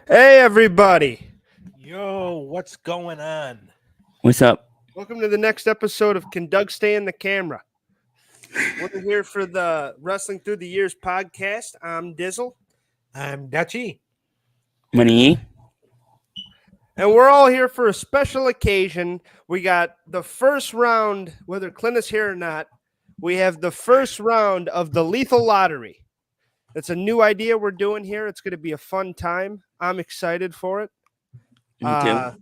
Hey, everybody. Yo, what's going on? What's up? Welcome to the next episode of Can Doug Stay in the Camera? We're here for the Wrestling Through the Years podcast. I'm Dizzle. I'm Dutchy. Money? And we're all here for a special occasion. We got the first round, whether Clint is here or not, we have the first round of the Lethal Lottery. It's a new idea we're doing here. It's going to be a fun time. I'm excited for it. Me too.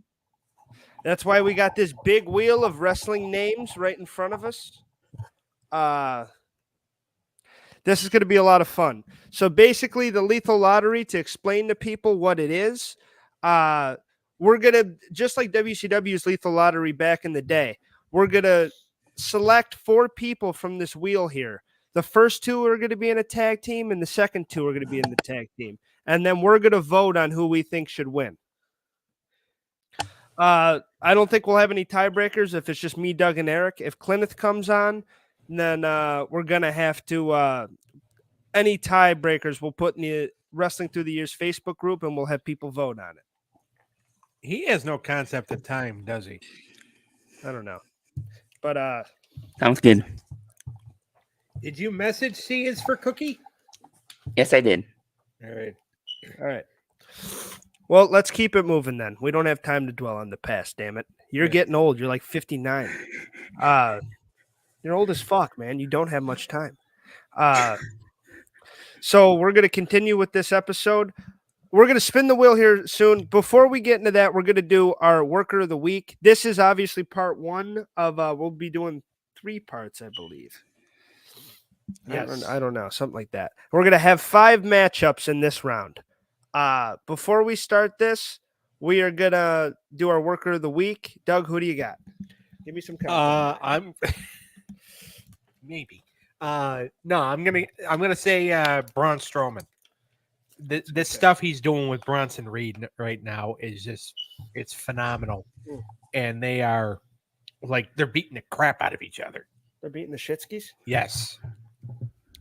That's why we got this big wheel of wrestling names right in front of us. This is going to be a lot of fun. So basically, the Lethal Lottery, to explain to people what it is, we're going to, just like WCW's Lethal Lottery back in the day, we're going to select 4 people from this wheel here. The first 2 are going to be in a tag team, and the second 2 are going to be in the tag team. And then we're going to vote on who we think should win. I don't think we'll have any tiebreakers if it's just me, Doug, and Eric. If Clineth comes on, then we're going to have to any tiebreakers we'll put in the Wrestling Through the Years Facebook group, and we'll have people vote on it. He has no concept of time, does he? I don't know. But Sounds good. Did you message C is for Cookie? Yes, I did. All right. all right. Well, let's keep it moving then. We don't have time to dwell on the past, damn it. You're getting old. You're like 59. You're old as fuck, man. You don't have much time. So we're going to continue with this episode. We're going to spin the wheel here soon. Before we get into that, we're going to do our Worker of the Week. This is obviously part 1 of, we'll be doing 3 parts, I believe. Yes. I don't know, something like that. We're going to have 5 matchups in this round. Before we start this, we are going to do our Worker of the Week. Doug, who do you got? Give me some content. I'm maybe. No, I'm gonna say Braun Strowman. This stuff he's doing with Bronson Reed right now is just it's phenomenal, and they are like they're beating the crap out of each other. They're beating the Shitskis? Yes.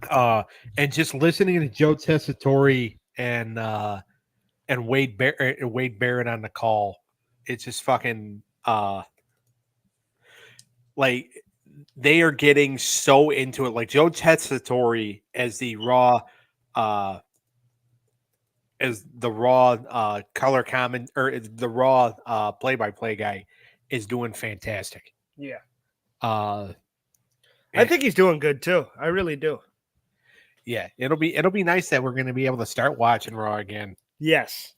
And just listening to Joe Tessitore and Wade Barrett on the call, it's just fucking like they are getting so into it. Like Joe Tessitore as the Raw color comment or the Raw play-by-play guy is doing fantastic. Yeah. I think he's doing good too. I really do. Yeah, it'll be nice that we're going to be able to start watching Raw again. Yes.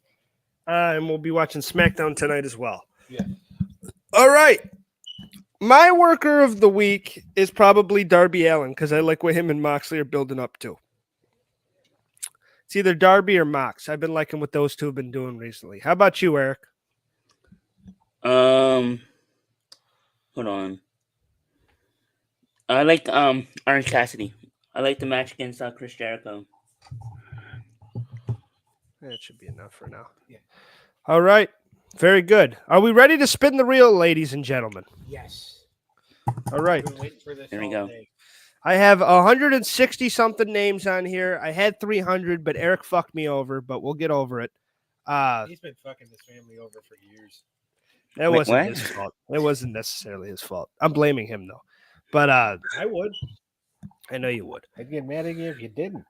And we'll be watching SmackDown tonight as well. Yeah. All right. My Worker of the Week is probably Darby Allin because I like what him and Moxley are building up to. It's either Darby or Mox. I've been liking what those 2 have been doing recently. How about you, Eric? Hold on. I like Orange Cassidy. I like the match against Chris Jericho. That should be enough for now. Yeah. All right. Very good. Are we ready to spin the reel, ladies and gentlemen? Yes. All right. I've been waiting for this There we all go. day. I have 160 something names on here. I had 300, but Eric fucked me over, but we'll get over it. He's been fucking this family over for years. That Wait, wasn't what? his fault. It wasn't necessarily his fault. I'm blaming him though. But I would. I know you would. I'd get mad at you if you didn't.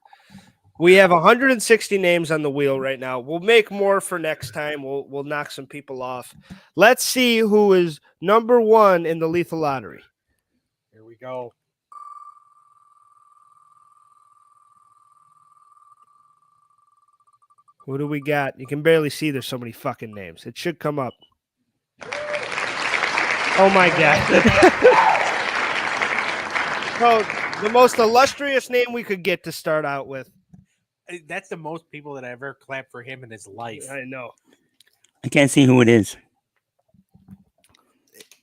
We have 160 names on the wheel right now. We'll make more for next time. We'll knock some people off. Let's see who is number 1 in the Lethal Lottery. Here we go. Who do we got? You can barely see. There's so many fucking names. It should come up. Oh my god. So the most illustrious name we could get to start out with. That's the most people that ever clapped for him in his life. I know. I can't see who it is.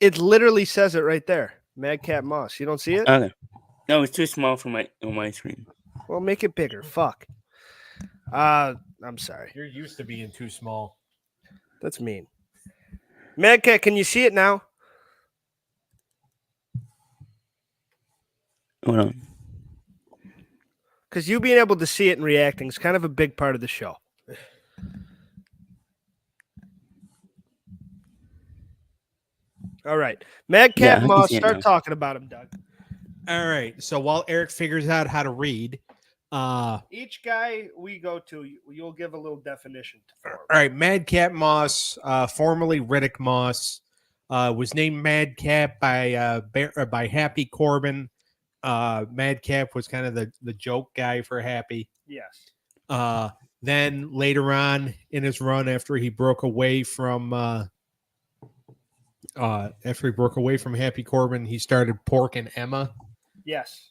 It literally says it right there. Madcap Moss. You don't see it? Okay. No, it's too small for on my screen. Well, make it bigger. Fuck. I'm sorry. You're used to being too small. That's mean. Madcat, can you see it now? Hold on. Because you being able to see it and reacting is kind of a big part of the show. All right. Madcap Yeah, I can Moss, see it start now. talking about him, Doug. All right. So while Eric figures out how to read, Each guy we go to, you'll give a little definition for him. all right, Madcap Moss, formerly Riddick Moss, was named Madcap by Happy Corbin. Madcap was kind of the joke guy for Happy. Yes. Then later on in his run, after he broke away from Happy Corbin, he started Pork and Emma Yes.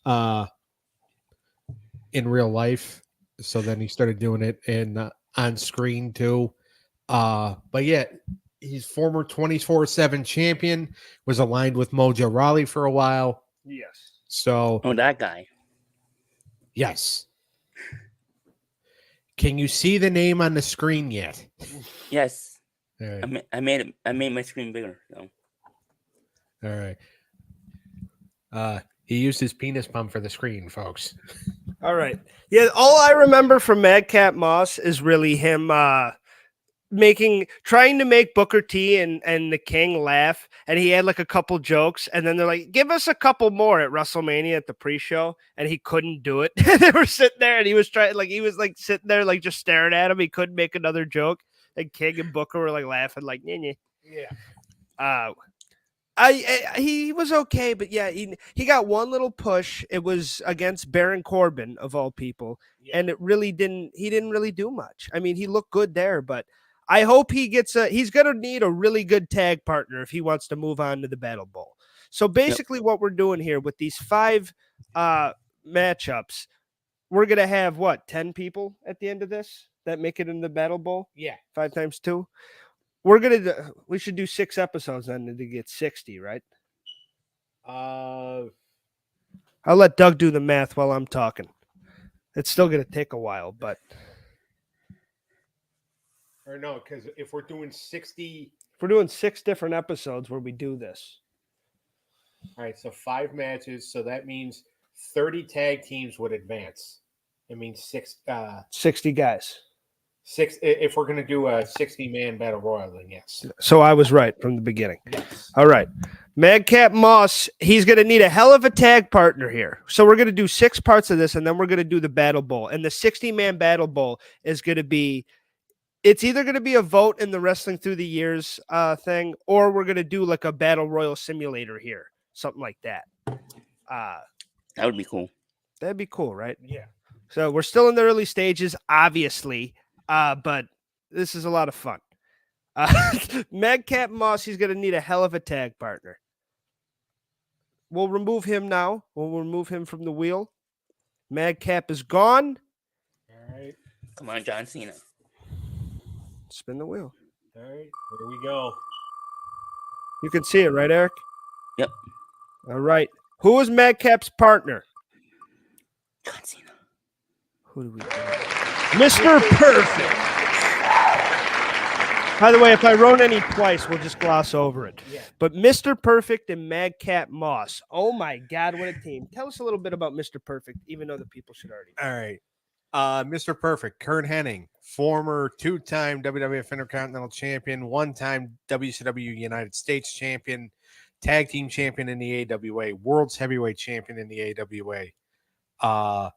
in real life. So then he started doing it in on screen too. But yeah, he's former 24/7 champion, was aligned with Mojo Rawley for a while. Yes. So Oh, that guy. yes. Can you see the name on the screen yet? Yes, All right. I made it. I made my screen bigger. So. All right. He used his penis pump for the screen, folks. All right. Yeah, all I remember from Madcap Moss is really him trying to make Booker T and the King laugh, and he had like a couple jokes, and then they're like, give us a couple more at WrestleMania at the pre-show, and he couldn't do it. They were sitting there and he was sitting there like just staring at him. He couldn't make another joke. And King and Booker were like laughing like nye. Yeah. He was okay, but yeah, he got one little push. It was against Baron Corbin of all people, and it really he didn't really do much. I mean, he looked good there, but I hope he's gonna need a really good tag partner if he wants to move on to the Battle Bowl. So basically, what we're doing here with these 5 matchups, we're gonna have 10 people at the end of this that make it in the Battle Bowl. Yeah. 5 times 2. We should do 6 episodes then to get 60, right? I'll let Doug do the math while I'm talking. It's still going to take a while, but Or no, because if we're doing 60, if we're doing 6 different episodes where we do this. all right, so 5 matches, so that means 30 tag teams would advance. It means 60 guys. 6 if we're going to do a 60-man battle royal, then yes. So I was right from the beginning. Yes. All right. Madcap Moss, he's going to need a hell of a tag partner here. So we're going to do 6 parts of this, and then we're going to do the Battle Bowl. And the 60-man Battle Bowl is going to be it's either going to be a vote in the Wrestling Through the Years thing, or we're going to do like a Battle Royal simulator here, something like that. That would be cool. That'd be cool, right? Yeah. So we're still in the early stages, obviously, but this is a lot of fun. Madcap Moss, he's going to need a hell of a tag partner. We'll remove him now. We'll remove him from the wheel. Madcap is gone. All right. Come on, John Cena. Spin the wheel. All right. Here we go. You can see it, right, Eric? Yep. All right. Who is Madcap's partner? John Cena. Who do we got? Mr. Perfect. By the way, if I wrote any twice, we'll just gloss over it. Yeah. But Mr. Perfect and Madcap Moss. Oh, my God, what a team. Tell us a little bit about Mr. Perfect, even though the people should already know. All right. Mr. Perfect, Kurt Hennig, former 2-time WWF Intercontinental Champion, 1-time WCW United States Champion, Tag Team Champion in the AWA, World's Heavyweight Champion in the AWA.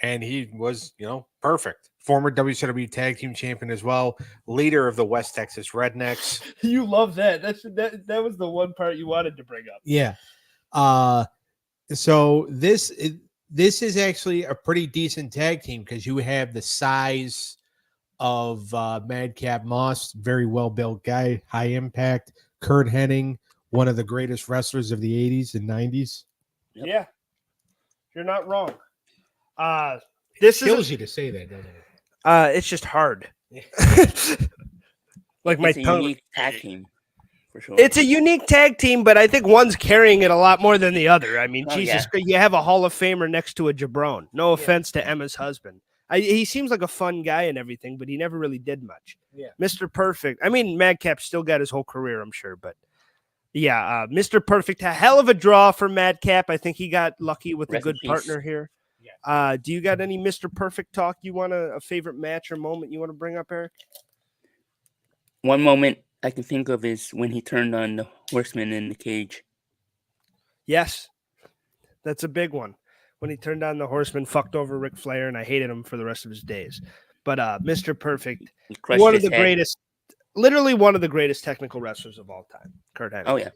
And he was, perfect. Former WCW Tag Team Champion as well, leader of the West Texas Rednecks. You love that. That was the one part you wanted to bring up. Yeah. So this is actually a pretty decent tag team because you have the size of Madcap Moss, very well-built guy, high impact. Kurt Hennig, one of the greatest wrestlers of the 80s and 90s. Yep. Yeah. You're not wrong. This Kills you to say that, doesn't it? It's just hard. Like It's my a tongue. unique tag team, for sure. It's a unique tag team, but I think one's carrying it a lot more than the other. I mean, Oh, Jesus, yeah. you have a Hall of Famer next to a jabron. No offense to Emma's husband. He seems like a fun guy and everything, but he never really did much. Yeah. Mr. Perfect. I mean, Madcap still got his whole career, I'm sure, but yeah, Mr. Perfect, a hell of a draw for Madcap. I think he got lucky with a Rest in good peace. partner here. Yeah. Do you got any Mr. Perfect talk you want a favorite match or moment you want to bring up, Eric? One moment I can think of is when he turned on the Horseman in the cage. Yes, that's a big one. When he turned on the Horseman, fucked over Ric Flair, and I hated him for the rest of his days. But Mr. Perfect, He crushed one of his the head. greatest, literally one of the greatest technical wrestlers of all time, Kurt Hennig. Oh yeah,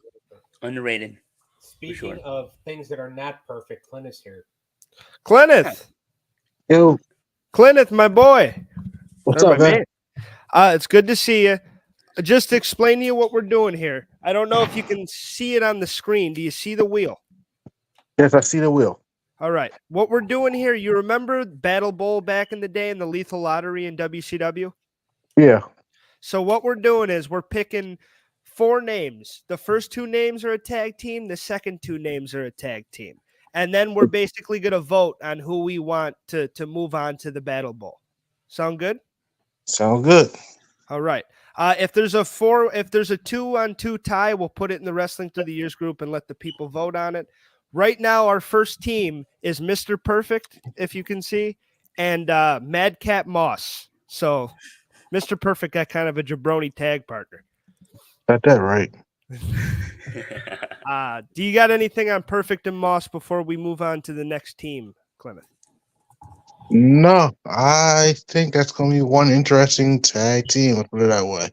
underrated. Speaking sure. of things that are not perfect, Clint is here. Clenneth, Yo, Clenneth, my boy. what's Or up, my man? It's good to see you. Just to explain to you what we're doing here. I don't know if you can see it on the screen. Do you see the wheel? Yes, I see the wheel. All right. What we're doing here, you remember Battle Bowl back in the day and the Lethal Lottery in WCW? Yeah. So what we're doing is we're picking 4 names. The first 2 names are a tag team. The second 2 names are a tag team. And then we're basically going to vote on who we want to move on to the Battle Bowl. Sound good? Sound good. All right. If there's a 2-on-2 tie, we'll put it in the Wrestling Through the Years group and let the people vote on it. Right now, our first team is Mr. Perfect, if you can see, and Madcap Moss. So Mr. Perfect got kind of a jabroni tag partner. Got that right. Do you got anything on Perfect and Moss before we move on to the next team, Clement? No, I think that's going to be one interesting tag team. Let's put it that way.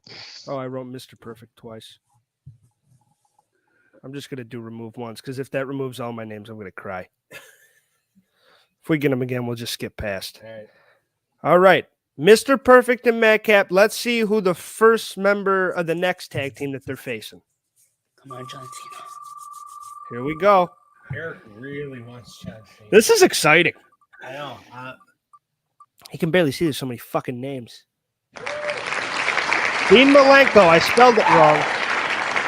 Oh, I wrote Mr. Perfect twice. I'm just going to do remove once, because if that removes all my names, I'm going to cry. If we get them again, we'll just skip past. All right. All right. Mr. Perfect and Madcap, let's see who the first member of the next tag team that they're facing. Come on, John Cena. Here we go. Eric really wants John Cena. This is exciting. I know. He can barely see. There's so many fucking names. Dean Malenko. I spelled it wrong.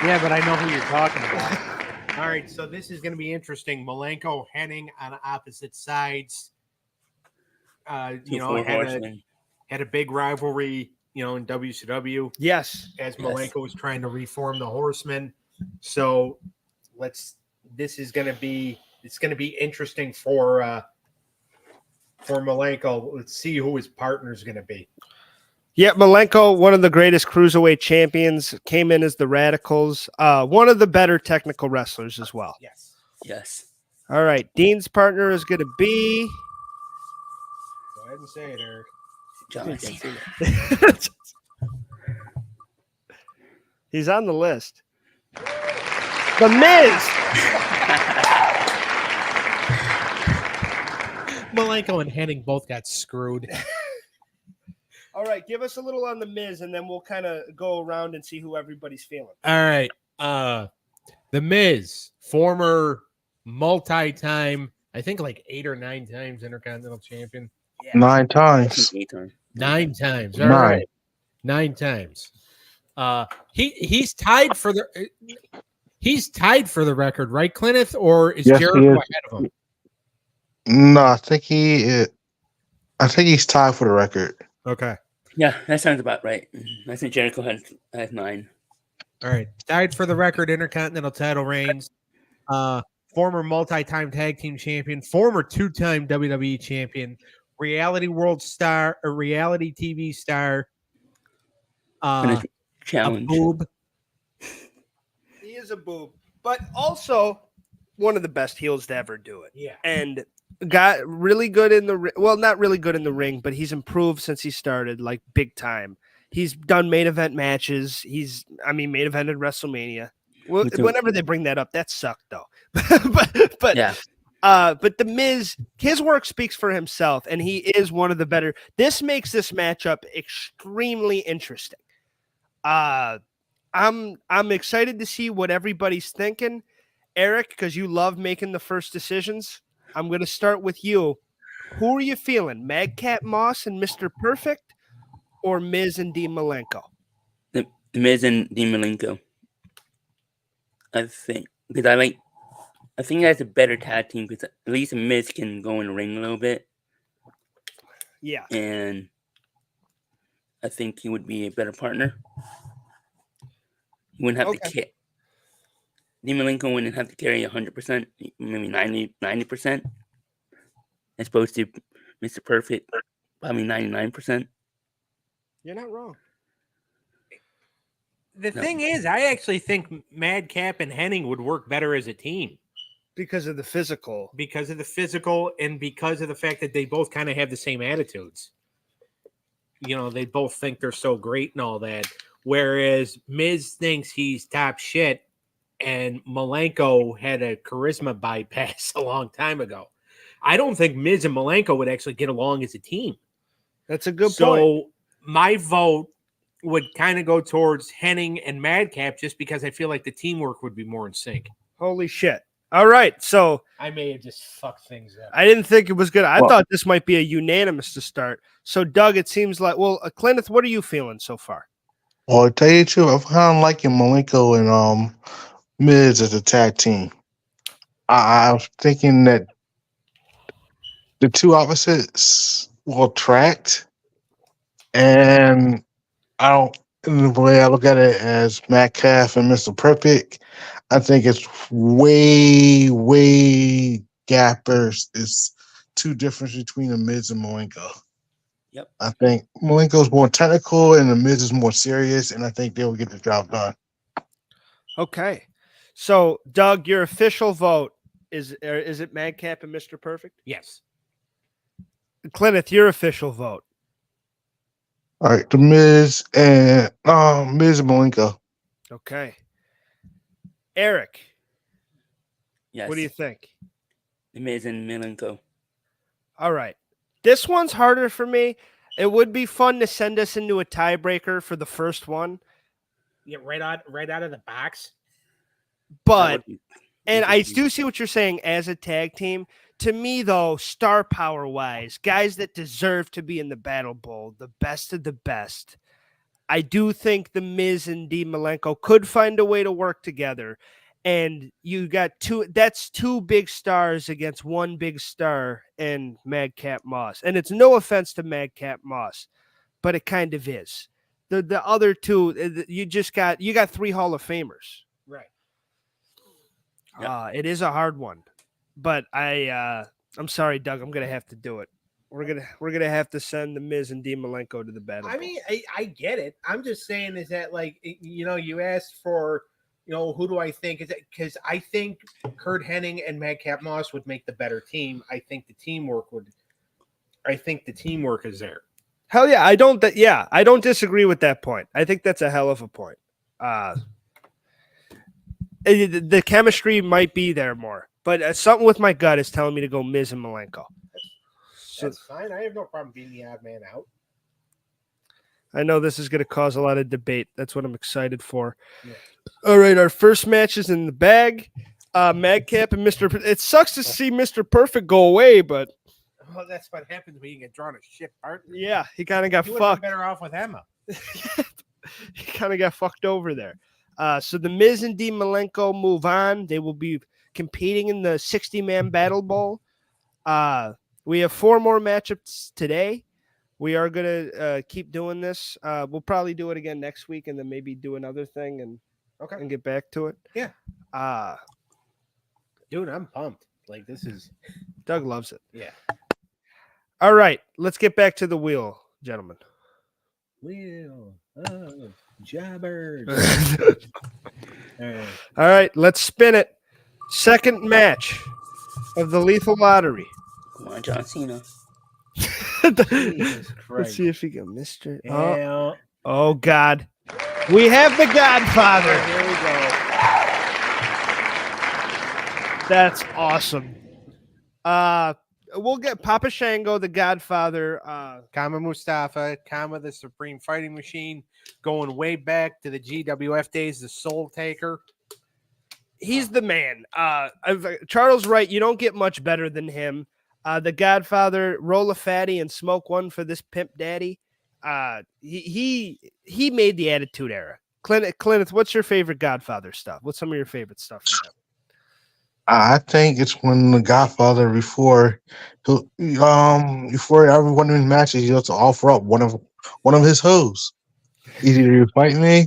Yeah, but I know who you're talking about. All right, so this is going to be interesting. Malenko, Hennig on opposite sides. You know, had a big rivalry, you know, in WCW. Yes. As Malenko was trying to reform the Horsemen. So this is going to be interesting for Malenko. Let's see who his partner is going to be. Yeah, Malenko, one of the greatest cruiserweight champions, came in as the Radicals. One of the better technical wrestlers as well. Yes. All right. Dean's partner is going to be. Go ahead and say it, Eric. John Cena. He's on the list. The Miz. Malenko and Hennig both got screwed. All right, give us a little on the Miz, and then we'll kind of go around and see who everybody's feeling. All right. The Miz, former multi-time, I think like 8 or 9 times Intercontinental Champion. Yeah. 9 times. 9 times. All 9. right. 9 times. He's tied for the record, right, Clenneth? Or is Yes, Jericho he is. ahead of him? No, I think he's tied for the record. Okay. Yeah, that sounds about right. I think Jericho has 9. All right. Tied for the record, Intercontinental title reigns. Former multi-time tag team champion, former 2-time WWE champion, reality world star, a reality TV star. Challenge. A boob. He is a boob, but also one of the best heels to ever do it. Yeah. And got really good in the well, not really good in the ring, but he's improved since he started, like big time. He's done main event matches. Main evented WrestleMania. Whenever they bring that up, that sucked though. but Yeah. But the Miz, his work speaks for himself, and he is one of the better. This makes this matchup extremely interesting. I'm excited to see what everybody's thinking, Eric, because you love making the first decisions. I'm going to start with you. Who are you feeling, Madcap Moss and Mr. Perfect, or Miz and Dean Malenko? The Miz and Dean Malenko. I think because I think that's a better tag team because at least Miz can go in the ring a little bit. Yeah. And I think he would be a better partner. He wouldn't have to Dean Malenko wouldn't have to carry 100%, maybe 90%, as opposed to Mr. Perfect, probably 99%. You're not wrong. The No. thing is, I actually think Madcap and Henning would work better as a team because of the physical. because of the physical and because of the fact that they both kind of have the same attitudes. You know, they both think they're so great and all that. Whereas Miz thinks he's top shit, and Malenko had a charisma bypass a long time ago. I don't think Miz and Malenko would actually get along as a team. That's a good so point. my vote would kind of go towards Henning and Madcap just because I feel like the teamwork would be more in sync. Holy shit. All right. So I may have just fucked things up. I didn't think it was good. I Well- thought this might be a unanimous to start. So, Doug, it seems like, well, Clinton, what are you feeling so far? Well, to tell you the truth, I'm kind of liking Malenko and Miz as a tag team. I was thinking that the two opposites will attract, and I don't. In the way I look at it as Metcalf and Mr. Perfect, I think it's way gappers. It's two difference between the Miz and Malenko. Yep. I think Malenko's more technical and the Miz is more serious, and I think they will get the job done. Okay. So, Doug, your official vote is it Madcap and Mr. Perfect? Yes. Clinton, your official vote. All right, the Miz and Malenko. Okay. Eric, Yes. what do you think? The Miz and Malenko. All right. This one's harder for me. It would be fun to send us into a tiebreaker for the first one, Yeah, right out of the box. but That would be and I interesting. do see what you're saying as a tag team. To me, though, star power wise, guys that deserve to be in the Battle Bowl, the best of the best. I do think the Miz and Dean Malenko could find a way to work together. And you got that's two big stars against one big star in Madcap Moss. And it's no offense to Madcap Moss, but it kind of is. The other two, you got three Hall of Famers. Right. Yeah. It is a hard one, but I'm sorry, Doug. I'm gonna have to do it. We're gonna have to send the Miz and Dean Malenko to the battle. I mean, I get it. I'm just saying is that like you asked for who do I think is it because I think Kurt Hennig and Madcap Moss would make the better team. I think the teamwork is there. Hell yeah, I don't disagree with that point. I think that's a hell of a point. The chemistry might be there more, but something with my gut is telling me to go Miz and Malenko. So That's fine. I have no problem being the odd man out. I know this is going to cause a lot of debate. That's what I'm excited for. Yeah. All right, our first match is in the bag. Madcap and Mr. It sucks to see Mr. Perfect go away, but Well, that's what happens when you get drawn a shit partner. yeah, he kind of got You would have fucked. been better off with Emma. He kind of got fucked over there. So the Miz and Dean Malenko move on. They will be competing in the 60-man Battle Bowl. We have 4 more matchups today. We are going to keep doing this. We'll probably do it again next week and then maybe do another thing and get back to it. Yeah. Dude, I'm pumped. Like this is Doug loves it. yeah. All right, let's get back to the wheel, gentlemen. Wheel of jobbers. All right. All right, let's spin it. Second match of the Lethal Lottery. Come on, John Cena. Jesus Let's Christ. see if he can Mr. Yeah. Oh, God. We have the Godfather. Here we go. That's awesome. We'll get Papa Shango, the Godfather. Kama Mustafa, Kama the Supreme Fighting Machine, going way back to the GWF days, the Soul Taker. He's the man. Charles Wright, you don't get much better than him. The Godfather, roll a fatty and smoke one for this pimp daddy. He made the Attitude Era. Clint, what's your favorite Godfather stuff? What's some of your favorite stuff from him? I think it's when the Godfather before every one of his matches he has to offer up one of his hoes. Either you fight me,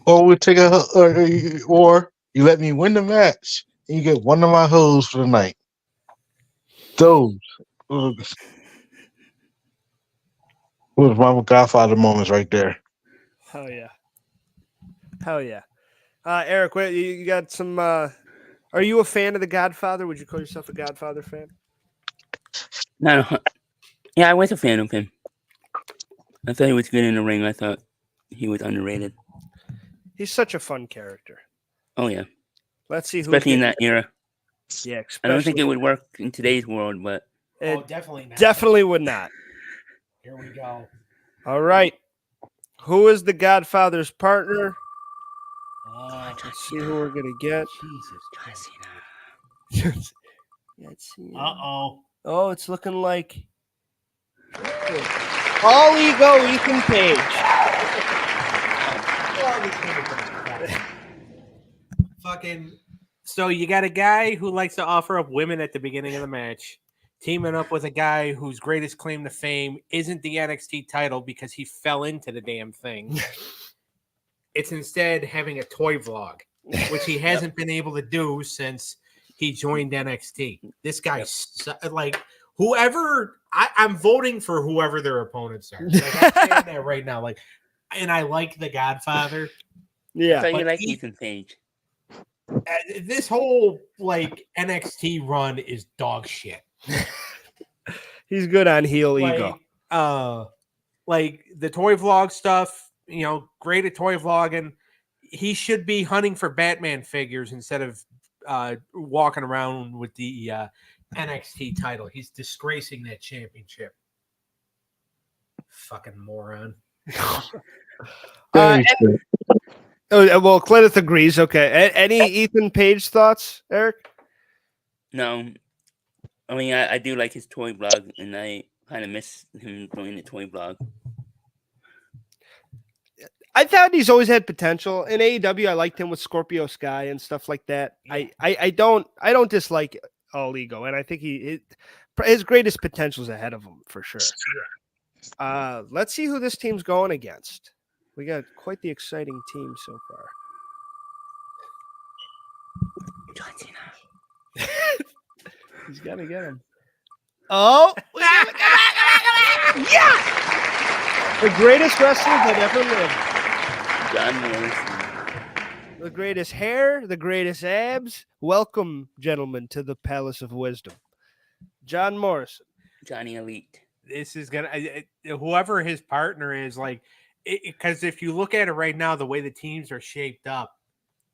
or we take or you let me win the match and you get one of my hoes for the night. Those was my Godfather moments right there. Oh yeah. Hell yeah. Eric, wait, you got some. Are you a fan of The Godfather? Would you call yourself a Godfather fan? No, yeah, I was a fan of him. I thought he was good in the ring. I thought he was underrated. He's such a fun character. Oh yeah, Let's see who. especially in that era. Yeah, I don't think especially- it would work in today's world, but It definitely not. definitely would not. Here we go. All right. Who is the Godfather's partner? Let's see who we're gonna get. Jesus. Let's see. Uh-oh. Oh, it's looking like all ego Ethan Page. Fucking. So you got a guy who likes to offer up women at the beginning of the match, teaming up with a guy whose greatest claim to fame isn't the NXT title because he fell into the damn thing. It's instead having a toy vlog, which he hasn't been able to do since he joined NXT. This guy, like, whoever I'm voting for, whoever their opponents are. Like, I'm saying that right now. Like, and I like the Godfather. I Yeah. thought you but liked he- Ethan Page. This whole like NXT run is dog shit. He's good on heel ego. Like the toy vlog stuff, you know, great at toy vlogging. He should be hunting for Batman figures instead of walking around with the NXT title. He's disgracing that championship. Fucking moron. Very true. Well, Clinton agrees. Okay. Any Ethan Page thoughts, Eric? No, I mean I do like his toy blog, and I kind of miss him doing the toy blog. I thought he's always had potential in AEW. I liked him with Scorpio Sky and stuff like that. Yeah. I don't dislike all ego, and I think his greatest potential is ahead of him for sure. Let's see who this team's going against. We got quite the exciting team so far. John Cena. He's got to get him. Oh, yeah! The greatest wrestler that ever lived. John Morrison. The greatest hair, the greatest abs. Welcome, gentlemen, to the Palace of Wisdom. John Morrison. Johnny Elite. This is gonna whoever his partner is, like, because if you look at it right now, the way the teams are shaped up,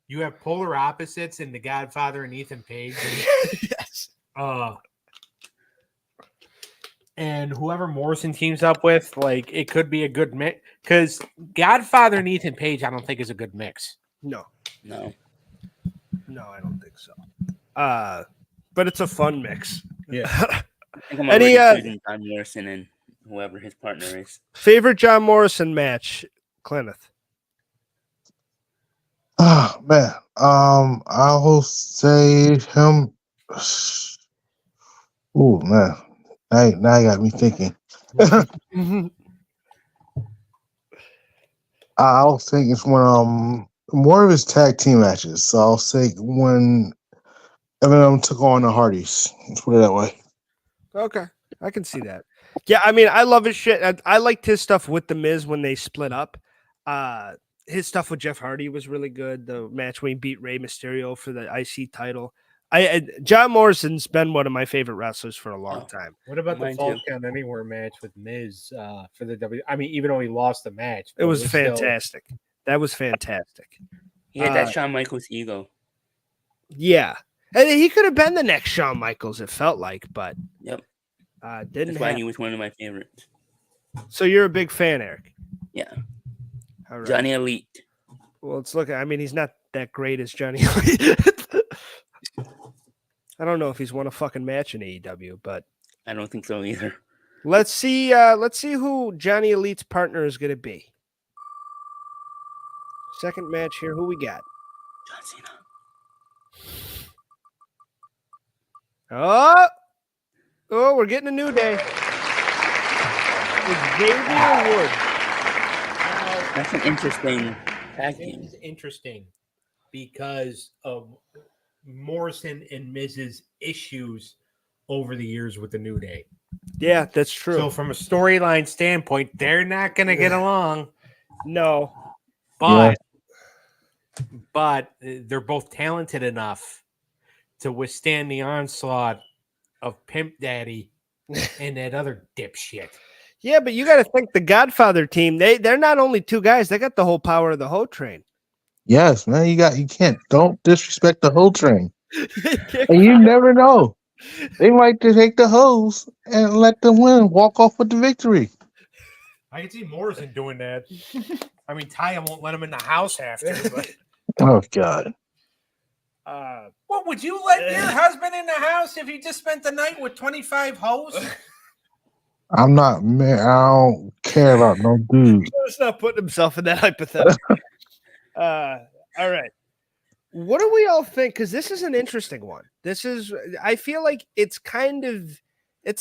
you have polar opposites in the Godfather and Ethan Page. Yes. And whoever Morrison teams up with, like, it could be a good mix. Because Godfather and Ethan Page, I don't think is a good mix. No, No. I don't think so. But it's a fun mix. Yeah. I think I'm Any, already choosing John Morrison and whoever his partner is. Favorite John Morrison match, Clenneth? Oh man, I will say him. Oh man, now you got me thinking. I'll think it's one more of his tag team matches. So I'll say when Eminem took on the Hardys. Let's put it that way. Okay, I can see that. Yeah, I mean, I love his shit. I liked his stuff with The Miz when they split up. His stuff with Jeff Hardy was really good. The match when he beat Rey Mysterio for the IC title. John Morrison's been one of my favorite wrestlers for a long time. What about the Mine Fall too. Count Anywhere match with Miz for the W? I mean, even though he lost the match, It but was still- fantastic. That was fantastic. He had that Shawn Michaels ego. Yeah. And he could have been the next Shawn Michaels, it felt like, but Yep. didn't That's why happen. he was one of my favorites. So you're a big fan, Eric. Yeah. All right. Johnny Elite. Well, it's looking. I mean, he's not that great as Johnny. I don't know if he's won a fucking match in AEW, but I don't think so either. let's see. Let's see who Johnny Elite's partner is going to be. Second match here. Who we got? John Cena. Oh, we're getting a new day. Xavier Woods. That's an interesting tag team. It's interesting because of Morrison and Miz's issues over the years with the New Day. Yeah, that's true. So from a storyline standpoint, they're not going to get along. No, But but they're both talented enough to withstand the onslaught of Pimp Daddy and that other dipshit. Yeah, but you got to think the Godfather team. They're not only two guys. They got the whole power of the whole train. Yes, man. Don't disrespect the whole train. And you never know. They might just take the hose and let them win, walk off with the victory. I can see Morrison doing that. I mean, Taya won't let him in the house after. But Oh God. what would you let your husband in the house if he just spent the night with 25 hoes? I'm not man. I don't care about no dude. He's not putting himself in that hypothetical. All right. What do we all think? Because this is an interesting one. I feel like it's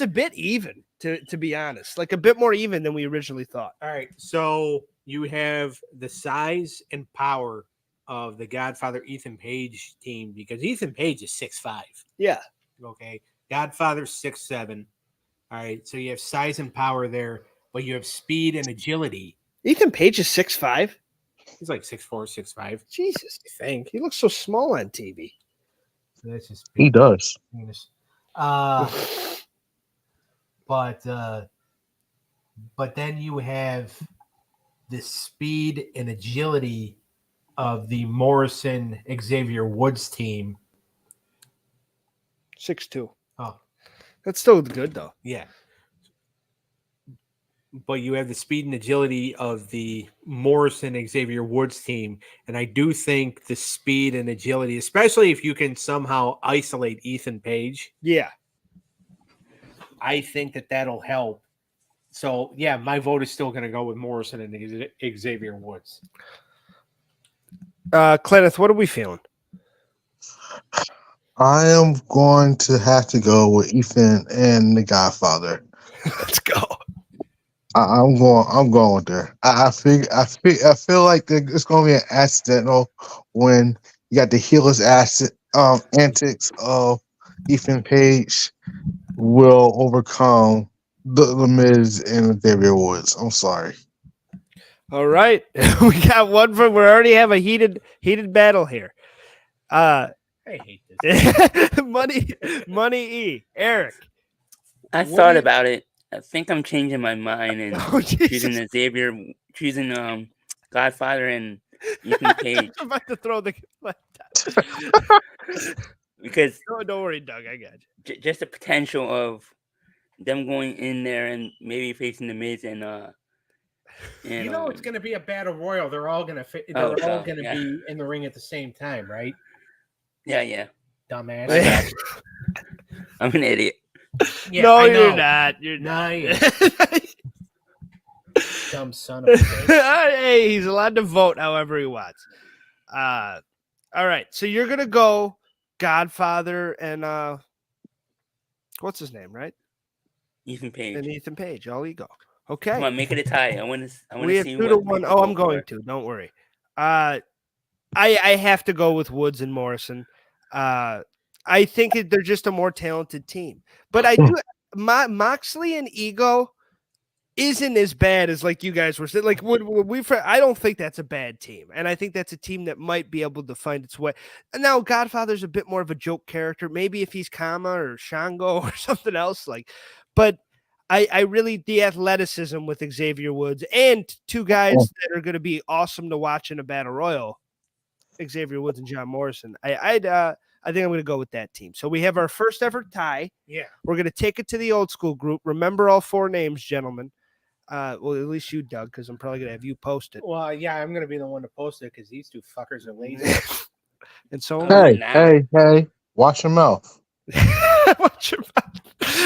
a bit even, to be honest, like a bit more even than we originally thought. All right, so you have the size and power of the Godfather Ethan Page team because Ethan Page is 6'5". Yeah. Okay, Godfather's 6'7". All right, so you have size and power there, but you have speed and agility. Ethan Page is 6'5". He's like 6'4", 6'5". Jesus. I think. He looks so small on TV. So that's just He does. penis. But then you have the speed and agility of the Morrison Xavier Woods team. 6'2". Oh, That's still good, though. yeah. But you have the speed and agility of the Morrison Xavier Woods team. And I do think the speed and agility, especially if you can somehow isolate Ethan Page, Yeah. I think that'll help. So, yeah, my vote is still going to go with Morrison and Xavier Woods. Clenneth, what are we feeling? I am going to have to go with Ethan and the Godfather. Let's go. I'm going with there. I feel like it's going to be an accidental when you got the heelers antics of Ethan Page will overcome the Miz and Xavier Woods. I'm sorry. All right. We got one we already have a heated battle here. I hate this. Money E. Eric. I What thought do you- about it. I think I'm changing my mind and Oh, choosing Jesus. choosing Godfather and Ethan Page I'm about to throw the laptop. because Don't worry, Doug. I got you. just the potential of them going in there and maybe facing the Miz and You know it's going to be a battle royal. They're all going to yeah. be in the ring at the same time, right? yeah. Dumbass. I'm an idiot. Yeah, No, I you're know. not. You're Nah, not. you dumb son of a bitch. Hey, he's allowed to vote however he wants. All right. So you're gonna go Godfather and what's his name, right? Ethan Page. And Ethan Page. All you go. Okay. Come on, make it a tie. I want to We have see 2-1. what Oh, I'm people vote going for. to. Don't worry. I have to go with Woods and Morrison. I think they're just a more talented team. But I do Moxley and Ego isn't as bad as like you guys were saying. Like I don't think that's a bad team, and I think that's a team that might be able to find its way. And now Godfather's a bit more of a joke character, maybe if he's Kama or Shango or something else. But I really the athleticism with Xavier Woods and two guys that are going to be awesome to watch in a battle royal, Xavier Woods and John Morrison. I think I'm going to go with that team. So we have our first ever tie. Yeah. We're going to take it to the old school group. Remember all 4 names, gentlemen. Well, at least you, Doug, because I'm probably going to have you post it. Well, yeah, I'm going to be the one to post it because these two fuckers are lazy. And so Hey, watch your mouth. watch your mouth.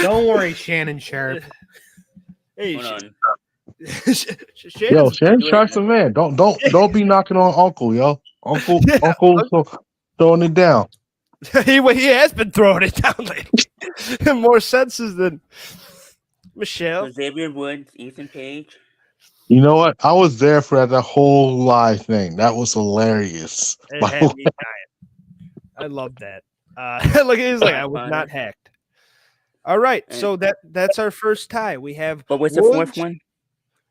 Don't worry, Shannon Sharp. Hey, Hold on. Yo, Shannon Sharp's a man. Don't be knocking on Uncle, yo. Uncle throwing it down. he has been throwing it down lately. More senses than Michelle. So Xavier Woods, Ethan Page. You know what? I was there for that whole live thing. That was hilarious. It had me dying. I love that. Look, he's like, I was not hacked. All right, so that's our first tie. We have. But what's the Woods. fourth one?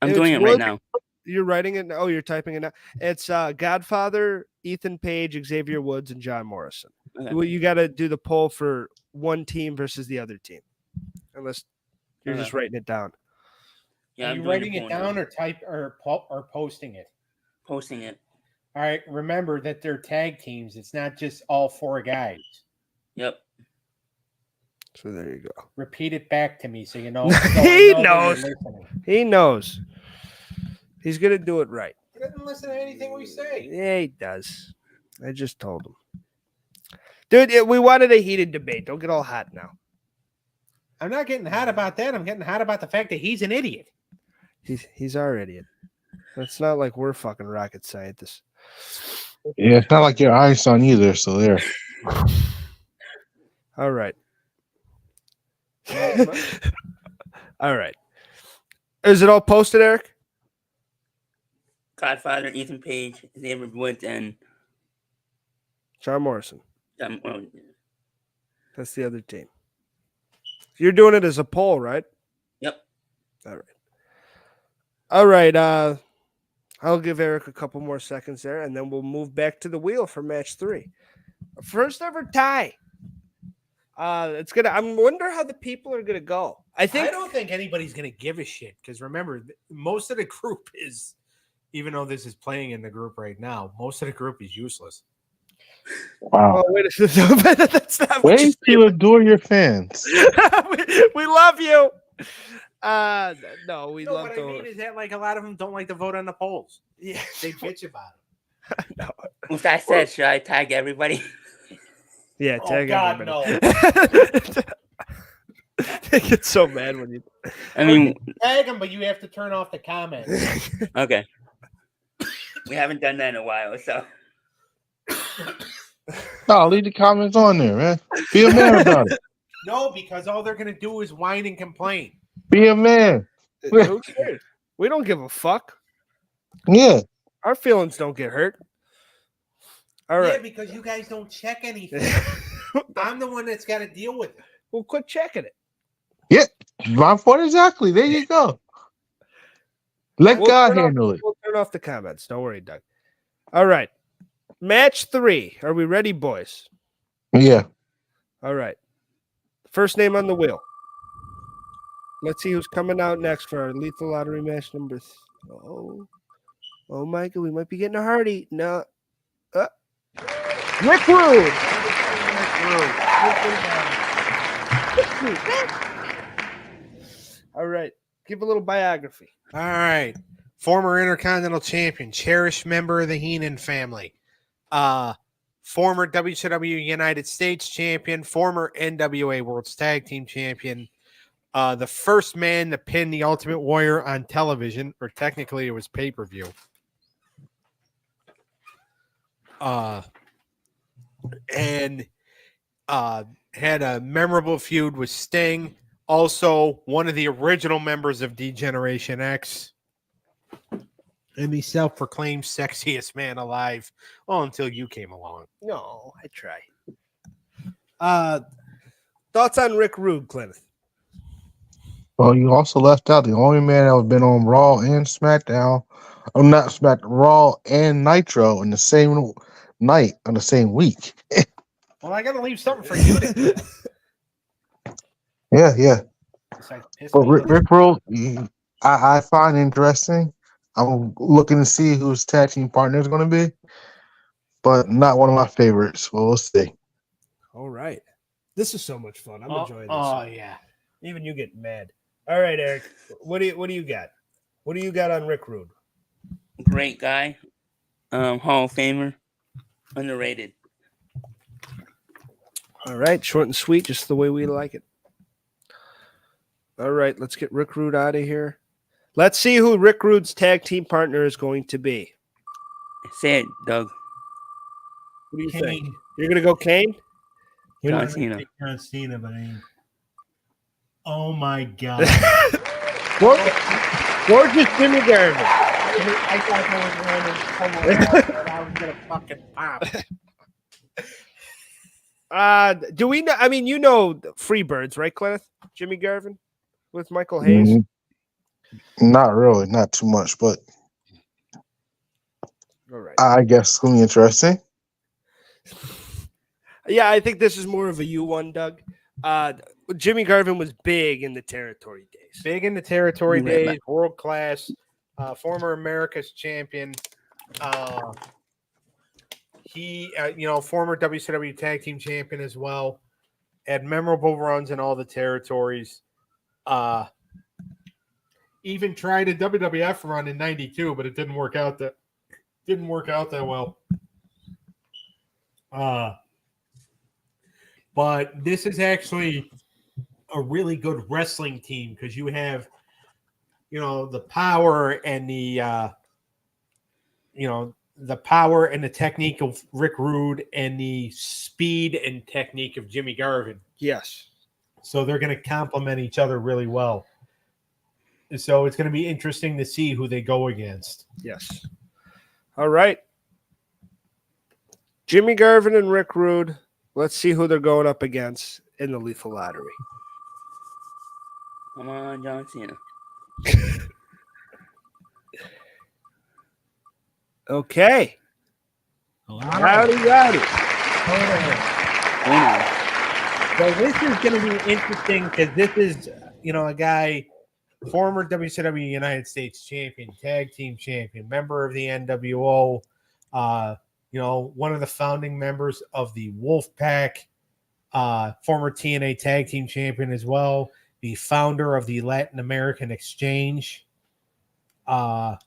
I'm It's doing it Woods. right now. You're writing it. Oh, you're typing it now. It's Godfather, Ethan Page, Xavier Woods, and John Morrison. Okay. Well, you got to do the poll for one team versus the other team, unless you're Okay. just writing it down. Yeah, Are I'm you doing writing the it poll now. down or posting it? Posting it. All right. Remember that they're tag teams. It's not just all 4 guys. Yep. So there you go. Repeat it back to me so you know. He that you're knows. listening. He knows. He's gonna do it right. He doesn't listen to anything we say. Yeah, he does. I just told him, dude. We wanted a heated debate. Don't get all hot now. I'm not getting hot about that. I'm getting hot about the fact that he's an idiot. He's our idiot. It's not like we're fucking rocket scientists. Yeah, it's not like you're Einstein either. So there. All right. All right. Is it all posted, Eric? Godfather, Ethan Page, Xavier Woods, and John Morrison. well, That's the other team. You're doing it as a poll, right? yep. All right. All right. I'll give Eric a couple more seconds there, and then we'll move back to the wheel for match 3. First ever tie. It's gonna. I wonder how the people are gonna go. I don't think anybody's going to give a shit because remember, most of the group is, even though this is playing in the group right now, most of the group is useless. Wow. Oh, wait a second. That's not what you Way to adore your fans. we love you. No, we No, love what the. I mean is that like a lot of them don't like to vote on the polls. Yeah, They bitch about it. no. With that said, should I tag everybody? Yeah, Oh, tag God, everybody. They get so mad when you. I mean, Tag them, but you have to turn off the comments. okay. We haven't done that in a while, so No, leave the comments on there, man. Be a man about it. No, because all they're going to do is whine and complain. Be a man. Who cares? We don't give a fuck. Yeah. Our feelings don't get hurt. All Yeah, right. because you guys don't check anything. I'm the one that's got to deal with it. Well, quit checking it. My point exactly. There you go. Let God turn handle it. We'll turn off the comments. Don't worry, Doug. All right. Match 3. Are we ready, boys? Yeah. All right. First name on the wheel. Let's see who's coming out next for our lethal lottery match number. Oh, Michael, we might be getting a hearty. No. Rick Rude. All right. Give a little biography. All right. Former Intercontinental Champion, cherished member of the Heenan family. Former WCW United States Champion, former NWA World's Tag Team Champion. The first man to pin the Ultimate Warrior on television, or technically it was pay-per-view. And had a memorable feud with Sting. Also, one of the original members of D-Generation X. And the self-proclaimed sexiest man alive. Well, until you came along. No, I try. Thoughts on Rick Rude, Clinton? Well, you also left out the only man that has been on Raw and SmackDown. I'm not SmackDown, Raw and Nitro in the same night on the same week. Well, I got to leave something for you to do. Yeah. Besides piss But me off. Rick Roll, I find interesting. I'm looking to see who his tag team partner is going to be, but not one of my favorites. Well, we'll see. All right. This is so much fun. I'm enjoying this. Oh, yeah. Even you get mad. All right, Eric. What do you got? What do you got on Rick Rude? great guy, Hall of Famer, underrated. All right, short and sweet, just the way we like it. All right, let's get Rick Rude out of here. Let's see who Rick Rude's tag team partner is going to be. Say it, Doug. What do you Kane. think? You're going to go Kane? You know, John Cena. John Cena, but I mean, oh my god! Gorgeous Jimmy Garvin. I thought there was one in someone else, and I was gonna fucking pop. Do we know? I mean, you know Freebirds, right, Kenneth? Jimmy Garvin with Michael Hayes. Not really, not too much, but All right. I guess it's gonna be interesting. Yeah, I think this is more of a you one, Doug. Jimmy Garvin was big in the territory days. Big in the territory You read days, world class, former America's champion. He, former WCW tag team champion as well. Had memorable runs in all the territories. Even tried a WWF run in '92, but it didn't work out that well. But this is actually a really good wrestling team because you have, the power and the power and the technique of Rick Rude and the speed and technique of Jimmy Garvin. Yes. So they're going to complement each other really well. So it's going to be interesting to see who they go against. Yes. All right. Jimmy Garvin and Rick Rude. Let's see who they're going up against in the Lethal Lottery. Come on, John Cena. Okay. Howdy. So this is going to be interesting because this is, a guy, former WCW United States champion, tag team champion, member of the NWO, one of the founding members of the Wolfpack, former TNA tag team champion as well, the founder of the Latin American Exchange, and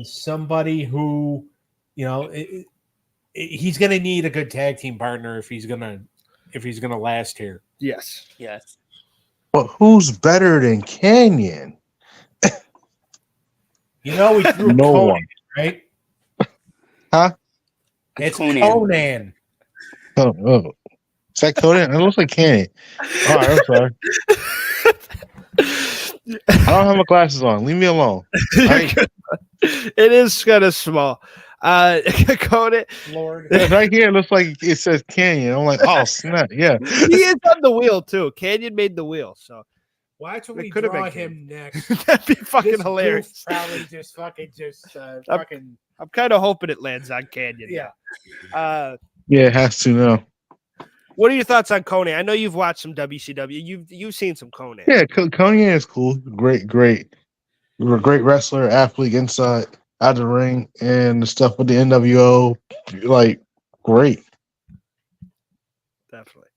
somebody who, he's going to need a good tag team partner if he's going to last here. Yes. Yes. But who's better than Canyon? We threw No Conan, one. right? Huh? It's Conan. Conan. Oh. Is that Conan? It looks like Canyon. All right, I'm sorry. I don't have my glasses on. Leave me alone. Right? It is kind of small. Conan, Lord. Right here, it looks like it says Canyon. I'm like, oh, snap. Yeah. he is on the wheel too. Canyon made the wheel, so Watch when It we could have draw been him next. that'd be fucking This hilarious. goof probably just fucking I'm kind of hoping it lands on Canyon. yeah. now. Yeah, it has to now. What are your thoughts on Conan? I know you've watched some WCW. You've seen some Conan. Yeah, Canyon is cool. Great. You're a great wrestler, athlete inside, out of the ring, and the stuff with the NWO, like, great. Definitely.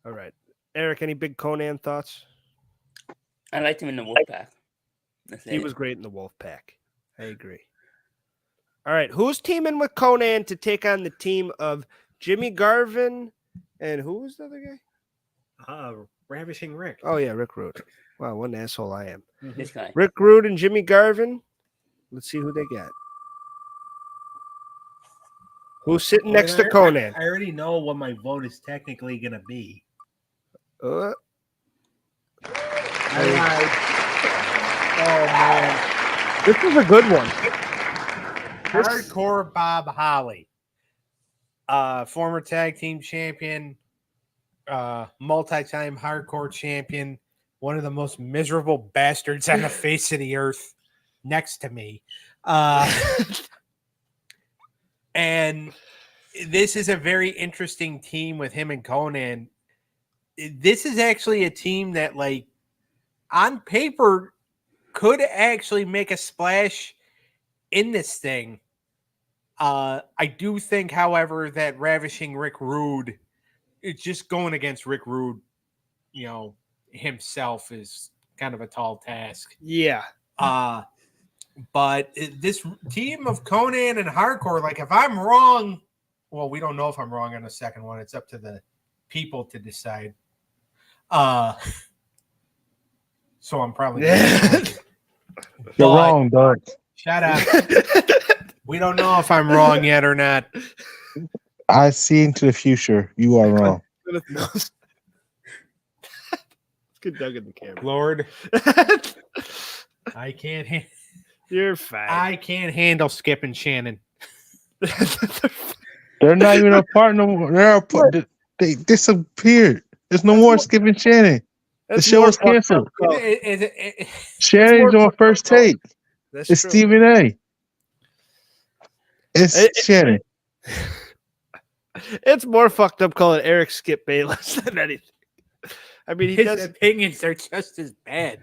All right, Eric. Any big Conan thoughts? I liked him in the Wolfpack. He was great in the Wolfpack. I agree. All right, who's teaming with Conan to take on the team of Jimmy Garvin and who was the other guy? Ravishing Rick. Oh yeah, Rick Rude. Wow, what an asshole I am. This guy. Rick Rude and Jimmy Garvin. Let's see who they got. Who's sitting next to Conan? I already know what my vote is technically going to be. Uh, Oh, man. this is a good one. Hardcore Bob Holly. Former tag team champion, multi-time hardcore champion, one of the most miserable bastards on the face of the earth next to me. And this is a very interesting team with him and Conan. This is actually a team that, like, on paper could actually make a splash in this thing. I do think, however, that Ravishing Rick Rude, it's just going against Rick Rude, himself is kind of a tall task. Yeah. But this team of Conan and Hardcore, like, if I'm wrong, well, we don't know if I'm wrong on the second one. It's up to the people to decide. So I'm probably You're wrong, Doug. Shut up. We don't know if I'm wrong yet or not. I see into the future. You are wrong. Let's get Doug in the camera. Lord, I can't. You're fine. I can't handle Skip and Shannon. They're not even a part no more. They disappeared. There's no more Skip and Shannon. The show was canceled. Shannon's on first take. That's It's true. Stephen A. It's Shannon. It's more fucked up calling Eric Skip Bayless than anything. I mean, he His does. opinions are just as bad.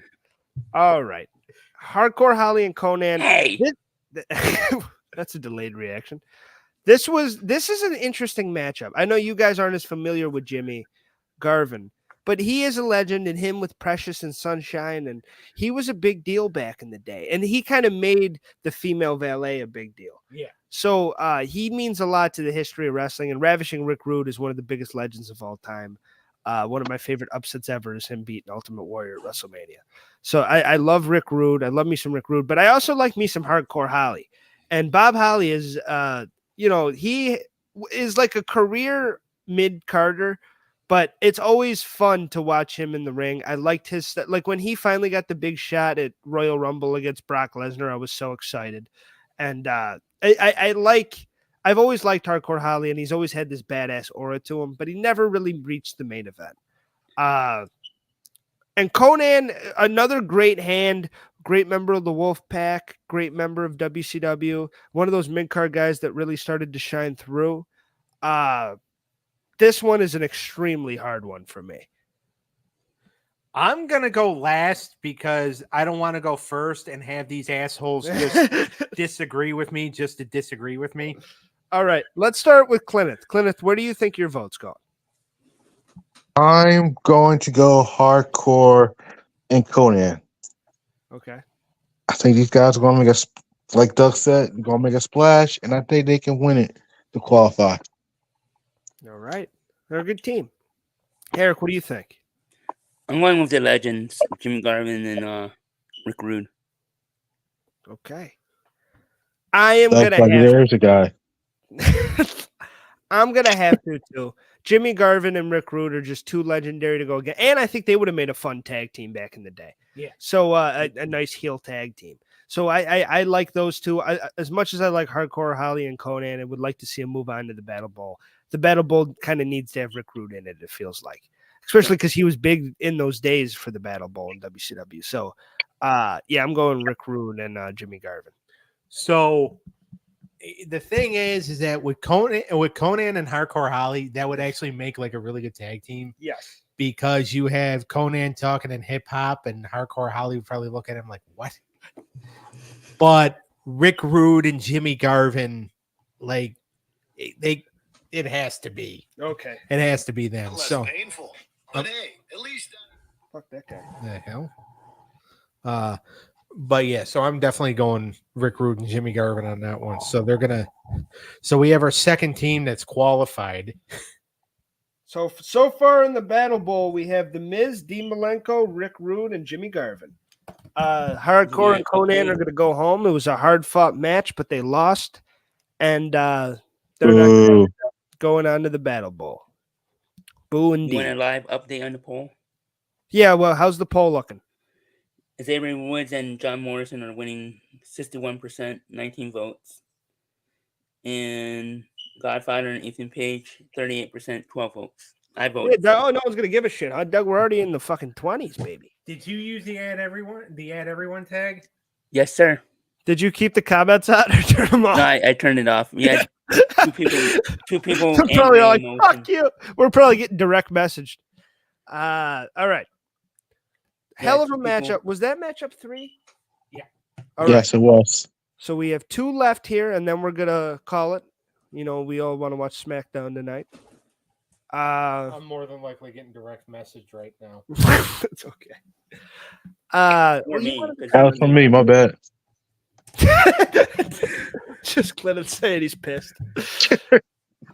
All right. Hardcore Holly and Conan. Hey, That's a delayed reaction. This is an interesting matchup. I know you guys aren't as familiar with Jimmy Garvin, but he is a legend, and him with Precious and Sunshine, and he was a big deal back in the day. And he kind of made the female valet a big deal. Yeah. So he means a lot to the history of wrestling, and Ravishing Rick Rude is one of the biggest legends of all time. One of my favorite upsets ever is him beating Ultimate Warrior at WrestleMania. So I love Rick Rude. I love me some Rick Rude, but I also like me some Hardcore Holly. And Bob Holly is, he is like a career mid-carder, but it's always fun to watch him in the ring. I liked his, like when he finally got the big shot at Royal Rumble against Brock Lesnar, I was so excited. And I've always liked Hardcore Holly, and he's always had this badass aura to him, but he never really reached the main event. And Conan, another great hand, great member of the Wolf Pack, great member of WCW, one of those mid-card guys that really started to shine through. This one is an extremely hard one for me. I'm going to go last because I don't want to go first and have these assholes just disagree with me just to disagree with me. All right, let's start with Clenneth. Clenneth, where do you think your vote's going? I'm going to go Hardcore and Conan. Okay. I think these guys are going to make like Doug said, going to make a splash, and I think they can win it to qualify. All right. They're a good team. Eric, what do you think? I'm going with the legends, Jimmy Garvin and Rick Rude. Okay. I am That's going like to have there's a guy. I'm going to have to, too. Jimmy Garvin and Rick Rude are just too legendary to go again. And I think they would have made a fun tag team back in the day. Yeah. So a nice heel tag team. So I like those two. As much as I like Hardcore Holly and Conan, I would like to see him move on to the Battle Bowl. The Battle Bowl kind of needs to have Rick Rude in it, it feels like. Especially because he was big in those days for the Battle Bowl in WCW. So, I'm going Rick Rude and Jimmy Garvin. So the thing is that with Conan and Hardcore Holly, that would actually make like a really good tag team. Yes. Because you have Conan talking in hip hop, and Hardcore Holly would probably look at him like, what? But Rick Rude and Jimmy Garvin, like, it has to be. Okay. It has to be them. Less So painful. But hey, at least Fuck that guy. the hell. But yeah, so I'm definitely going Rick Rude and Jimmy Garvin on that one. So so we have our second team that's qualified. So far in the Battle Bowl, we have The Miz, Dean Malenko, Rick Rude, and Jimmy Garvin. Hardcore and Conan are going to go home. It was a hard-fought match, but they lost, and they're not gonna end up going on to the Battle Bowl. Boo You want a indeed. live update on the poll? Yeah, well, how's the poll looking? Xavier Woods and John Morrison are winning 61%, 19 votes. And Godfather and Ethan Page, 38%, 12 votes. I voted. Yeah, no one's going to give a shit, huh, Doug? We're already in the fucking 20s, baby. Did you use the add everyone tag? Yes, sir. Did you keep the comments on or turn them off? No, I turned it off. We had two people. They're probably all like, angry fuck you. We're probably getting direct messaged. All right. Hell of a two people. matchup. Was that matchup 3? Yeah. All right. Yes, it was. So we have 2 left here, and then we're going to call it. You know, we all want to watch SmackDown tonight. I'm more than likely getting direct message right now. It's okay. Or Well, me, you wanna- 'cause That was for me. My bad. Just Clinton saying he's pissed.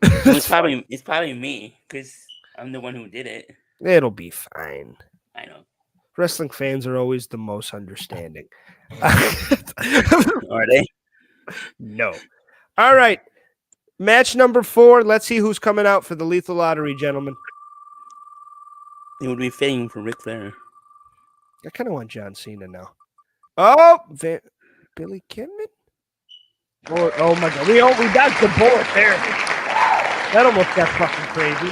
it's probably me because I'm the one who did it. It'll be fine. I know. Wrestling fans are always the most understanding. Are they? No. All right. Match number 4. Let's see who's coming out for the Lethal Lottery, gentlemen. It would be fitting for Ric Flair. I kind of want John Cena now. Oh, Billy Kidman? Oh my God. We dodged the bullet there. That almost got fucking crazy.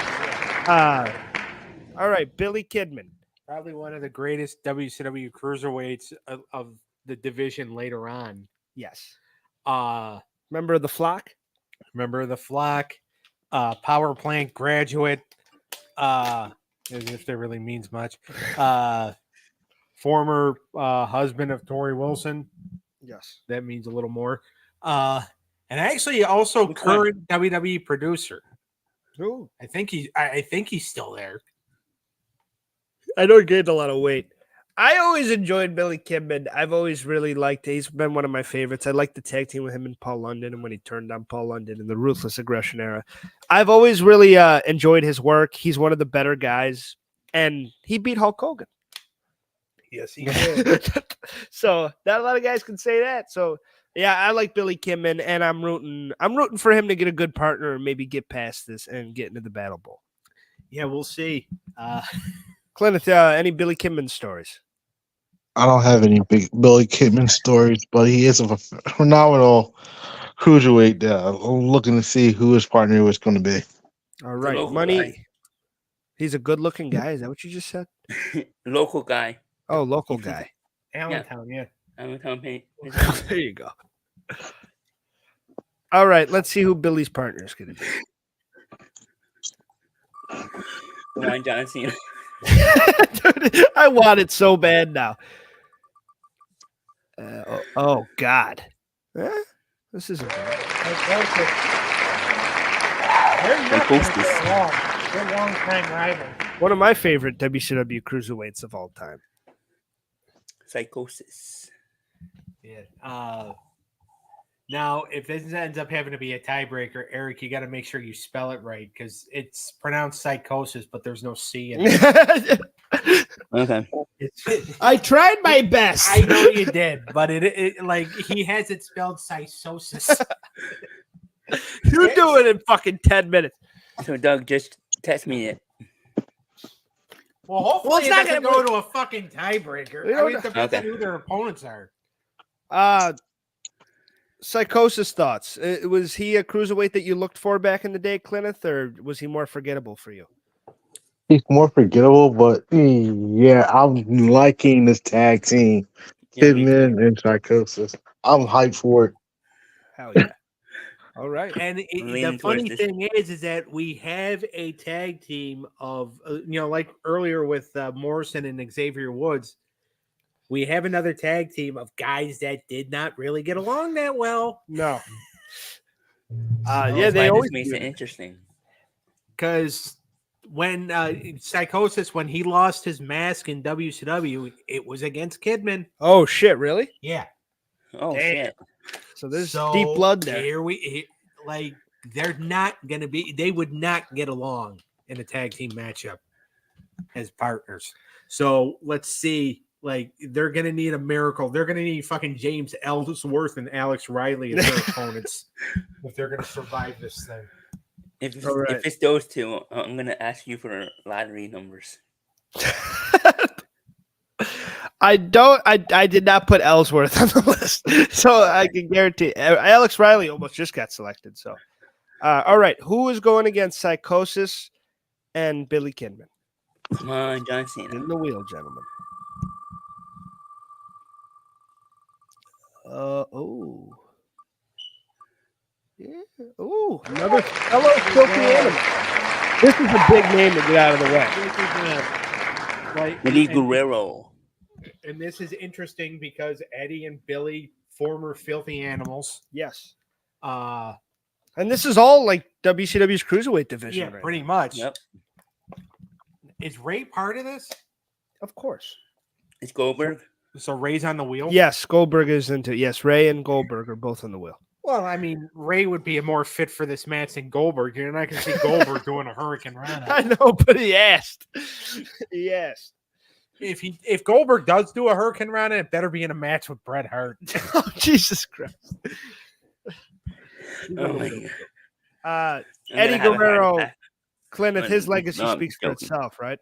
All right, Billy Kidman. Probably one of the greatest WCW cruiserweights of the division later on. Yes. Member of the flock. Member of the flock, power plant graduate, as if that really means much. Former husband of Tori Wilson. Yes. That means a little more. And actually also Which one? current WWE producer. Ooh. I think he's still there. I know he gained a lot of weight. I always enjoyed Billy Kidman. I've always really liked it. He's been one of my favorites. I like the tag team with him and Paul London, and when he turned on Paul London in the Ruthless Aggression era. I've always really enjoyed his work. He's one of the better guys, and he beat Hulk Hogan. Yes, he did. So not a lot of guys can say that. So yeah, I like Billy Kidman, and I'm rooting for him to get a good partner and maybe get past this and get into the Battle Bowl. Yeah, we'll see. Clint, any Billy Kidman stories? I don't have any big Billy Kidman stories, but he is a phenomenal cruiserweight. I'm looking to see who his partner was going to be. All right, local Money. guy. He's a good-looking guy. Is that what you just said? Local guy. Oh, local guy. Allentown, yeah. Allentown Paint. There you go. All right, let's see who Billy's partner is going to be. Ryan Johnson. Dude, I want it so bad now. Oh God. This isn't bad. They're long-time rivals. One of my favorite WCW cruiserweights of all time. Psychosis. Yeah. Now, if this ends up having to be a tiebreaker, Eric, you got to make sure you spell it right because it's pronounced psychosis, but there's no C in it. Okay. I tried my best. I know you did, but it like he has it spelled psychosis. You do it in fucking 10 minutes. So Doug, just text me it. Well, hopefully it's it not doesn't gonna go to a fucking tiebreaker. We I don't mean, it depends on Okay. who their opponents are. Psychosis thoughts. Was he a cruiserweight that you looked for back in the day, Clineth, or was he more forgettable for you? He's more forgettable, but yeah, I'm liking this tag team. Yeah, me too. Kidman and Psychosis. I'm hyped for it. Hell yeah. All right. And I'm the leaning funny towards this. thing is that we have a tag team of, like earlier with Morrison and Xavier Woods, we have another tag team of guys that did not really get along that well. No. That's Yeah, they why always this makes do it that. interesting. Because when Psychosis, when he lost his mask in WCW, it was against Kidman. Oh shit, really? Yeah. Oh Damn. shit. So there's deep blood there. They're not gonna be. They would not get along in a tag team matchup as partners. So let's see. Like they're gonna need a miracle. They're gonna need fucking James Ellsworth and Alex Riley as their opponents if they're gonna survive this thing. If All right. it's those two, I'm gonna ask you for lottery numbers. I did not put Ellsworth on the list, so I can guarantee Alex Riley almost just got selected. So, all right, who is going against Psychosis and Billy Kidman? Come on, John Cena. In the wheel, gentlemen. Oh. Yeah. Oh, another fellow filthy animal. This is a big name to get out of the way. Eddie Guerrero. And this is interesting because Eddie and Billy, former filthy animals. Yes. Uh And this is all like WCW's cruiserweight division. yeah, right pretty much. Yep. Is Ray part of this? now. Of course. It's Goldberg. So Ray's on the wheel? Yes, Goldberg is into. Yes, Ray and Goldberg are both on the wheel. Well, I mean, Ray would be a more fit for this match than Goldberg. You're not going to see Goldberg doing a Hurricane Rana. I know, but he asked. He asked. If Goldberg does do a Hurricane Rana, it better be in a match with Bret Hart. Oh, Jesus Christ. Oh my God. I'm Eddie gonna have a heart Guerrero, attack. Clinton, his legacy No, I'm speaks for joking. itself, right?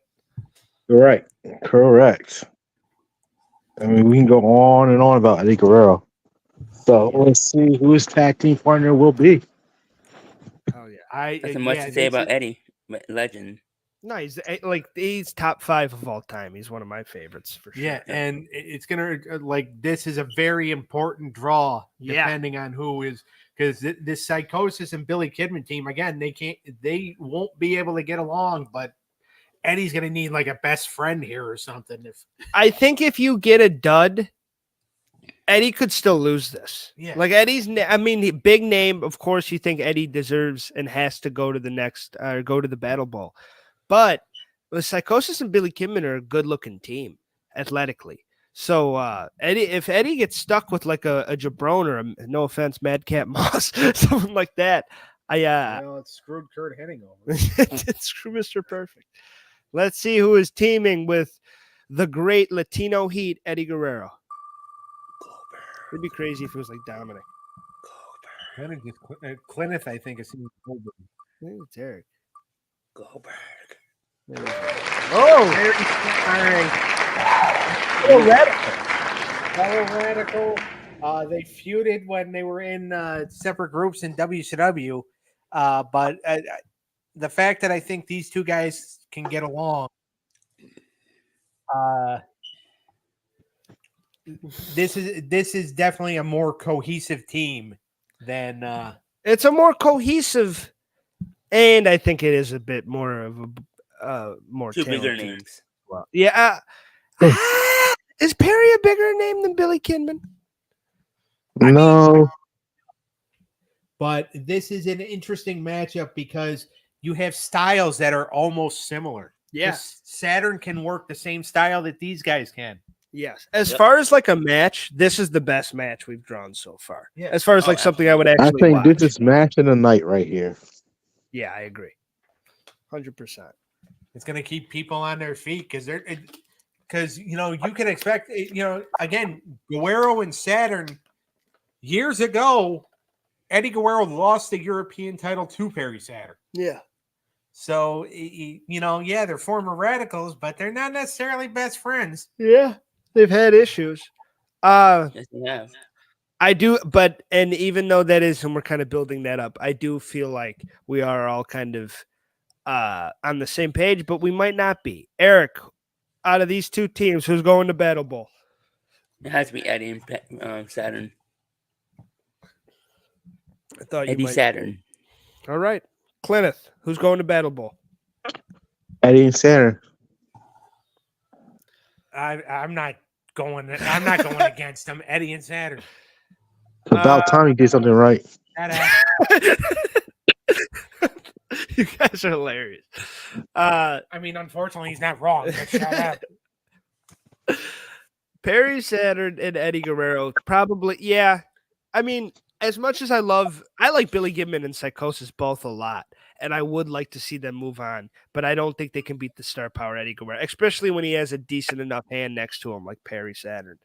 Correct. I mean, we can go on and on about Eddie Guerrero. So let's see who his tag team partner will be. Oh yeah. Nothing much to say about Eddie, but legend. No, he's top 5 of all time. He's one of my favorites for sure. Yeah, and it's going to, this is a very important draw Yeah. depending on who is, because this Psychosis and Billy Kidman team again, they won't be able to get along, but Eddie's gonna need like a best friend here or something. I think if you get a dud, Eddie could still lose this. Yeah. Like big name. Of course, you think Eddie deserves and has to go to the next, go to the Battle Bowl. But the Psychosis and Billy Kidman are a good-looking team athletically. So if Eddie gets stuck with like a Jabron or no offense, Madcap Moss, something like that, It screwed Kurt Hennig over. it's screw Mr. Perfect. Let's see who is teaming with the great Latino Heat, Eddie Guerrero. It'd be crazy if it was like Dominic. Clineth, I think, is Goldberg. I think it's Eric. Goldberg. Oh, Fellow Radical. They feuded when they were in separate groups in WCW. But the fact that I think these two guys can get along, this is definitely a more cohesive team than it's a more cohesive, and I think it is a bit more of a more Two bigger talented. names. Well, yeah. Is Perry a bigger name than Billy Kidman? No. but this is an interesting matchup because you have styles that are almost similar. Yes. Saturn can work the same style that these guys can. Yes. As Yep. far as like a match, this is the best match we've drawn so far. Yeah. As far as Oh, like something I would I actually think watch. this is match of the night right here. Yeah, I agree. 100%. It's going to keep people on their feet because you can expect again Guerrero and Saturn years ago. Eddie Guerrero lost the European title to Perry Saturn. Yeah. So they're former radicals, but they're not necessarily best friends. Yeah. They've had issues. Yes, they have. I do, and even though that is, and we're kind of building that up, I do feel like we are all kind of on the same page, but we might not be. Eric, out of these two teams, who's going to Battle Bowl? It has to be Eddie and Saturn. I thought you Eddie might. Saturn. All right. Clineth, who's going to Battle Bowl? Eddie and Saturn. I'm not going against them. Eddie and Saturn. About time you did something right. You guys are hilarious. Unfortunately, he's not wrong. But shut up. Perry Saturn and Eddie Guerrero, probably. Yeah. I mean, as much as I like Billy Kidman and Psychosis both a lot, and I would like to see them move on, but I don't think they can beat the star power Eddie Guerrero, especially when he has a decent enough hand next to him like Perry Saturn.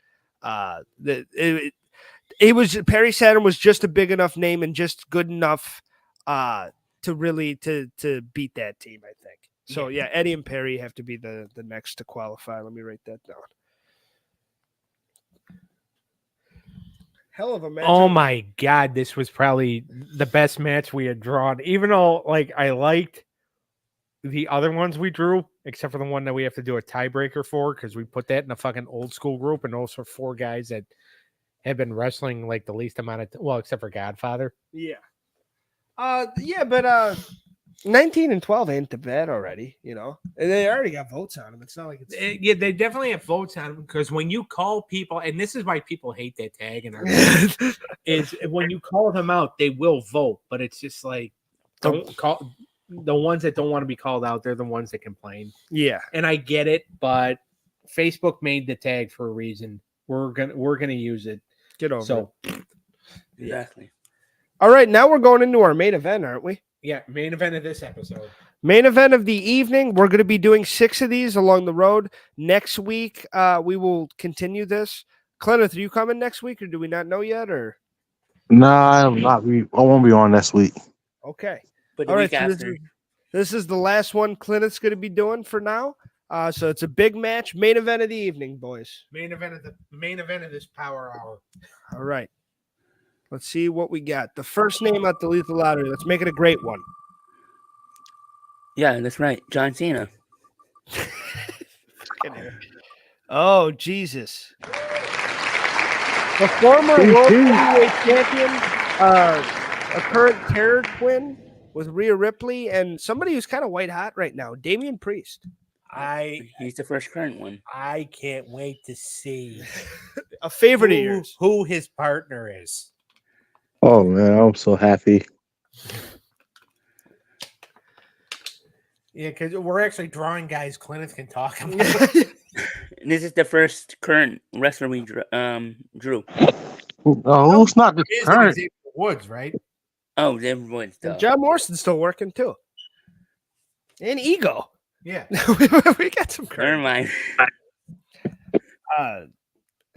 Perry Saturn was just a big enough name and just good enough to really to beat that team, I think. So yeah, Eddie and Perry have to be the next to qualify. Let me write that down. Hell of a match. Oh my God, this was probably the best match we had drawn. Even though, I liked the other ones we drew, except for the one that we have to do a tiebreaker for because we put that in a fucking old school group, and those are 4 guys that have been wrestling like the least amount of except for Godfather. Yeah. But 19 and 12 ain't the bad already, And they already got votes on them. It's not like it's Yeah, they definitely have votes on them because when you call people, and this is why people hate that tag in our is when you call them out, they will vote, but it's just like don't call the ones that don't want to be called out. They're the ones that complain. Yeah. And I get it, but Facebook made the tag for a reason. We're gonna use it. Get over it. Exactly. All right, now we're going into our main event, aren't we? Yeah, main event of this episode. Main event of the evening. We're going to be doing 6 of these along the road. Next week, we will continue this. Clineth, are you coming next week, or do we not know yet? Or Nah, I'm not. I won't be on next week. okay. But the All right. week So after, this is the last one Clineth's going to be doing for now. So it's a big match. Main event of the evening, boys. Main event of this power hour. All right. Let's see what we got. The first name at the Lethal Lottery. Let's make it a great one. yeah, that's right, John Cena. Oh, Jesus. The former World Heavyweight Champion, a current terror twin with Rhea Ripley, and somebody who's kind of white hot right now, Damian Priest. He's the first current one. I can't wait to see A favorite of yours. who his partner is. Oh man, I'm so happy. Yeah, because we're actually drawing guys Clinton can talk about. This is the first current wrestler we drew. Oh, it's not the Is current. Xavier Woods, right? Oh, everyone's And stuff. John Morrison's still working too. And Ego. Yeah. We got some Never current. mind.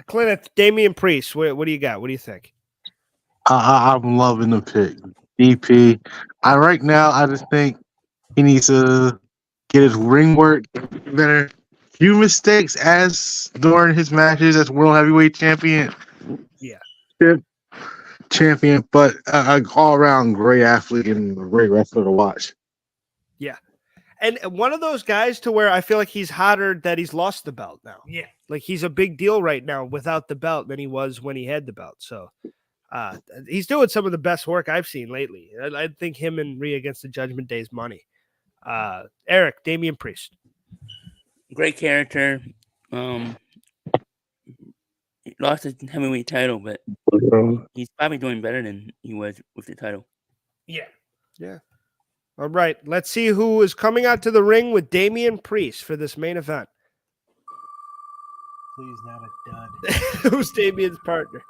Clint, Damian Priest. What do you got? What do you think? I'm loving the pick. DP. Right now, I just think he needs to get his ring work better. Few mistakes as during his matches as world heavyweight champion. Yeah. Champion, but an all around great athlete and a great wrestler to watch. And one of those guys to where I feel like he's hotter that he's lost the belt now. Yeah. Like he's a big deal right now without the belt than he was when he had the belt. So he's doing some of the best work I've seen lately. I think him and Rhea against the Judgment Day's money. Eric, Damian Priest. Great character. He lost his heavyweight title, but he's probably doing better than he was with the title. Yeah. All right, let's see who is coming out to the ring with Damian Priest for this main event. Please not a dud. Who's Damian's partner?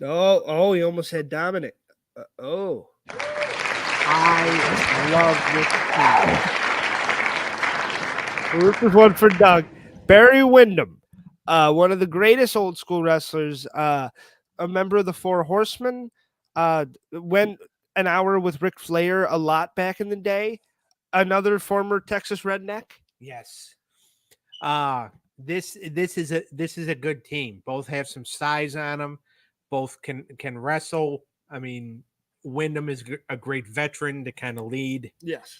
Oh, he almost had Dominic. I love this team. This is one for Doug. Barry Windham, one of the greatest old school wrestlers, a member of the Four Horsemen, went an hour with Ric Flair a lot back in the day. Another former Texas redneck. Yes. This is a good team. Both have some size on them. Both can wrestle. I mean, Wyndham is a great veteran to kind of lead. Yes.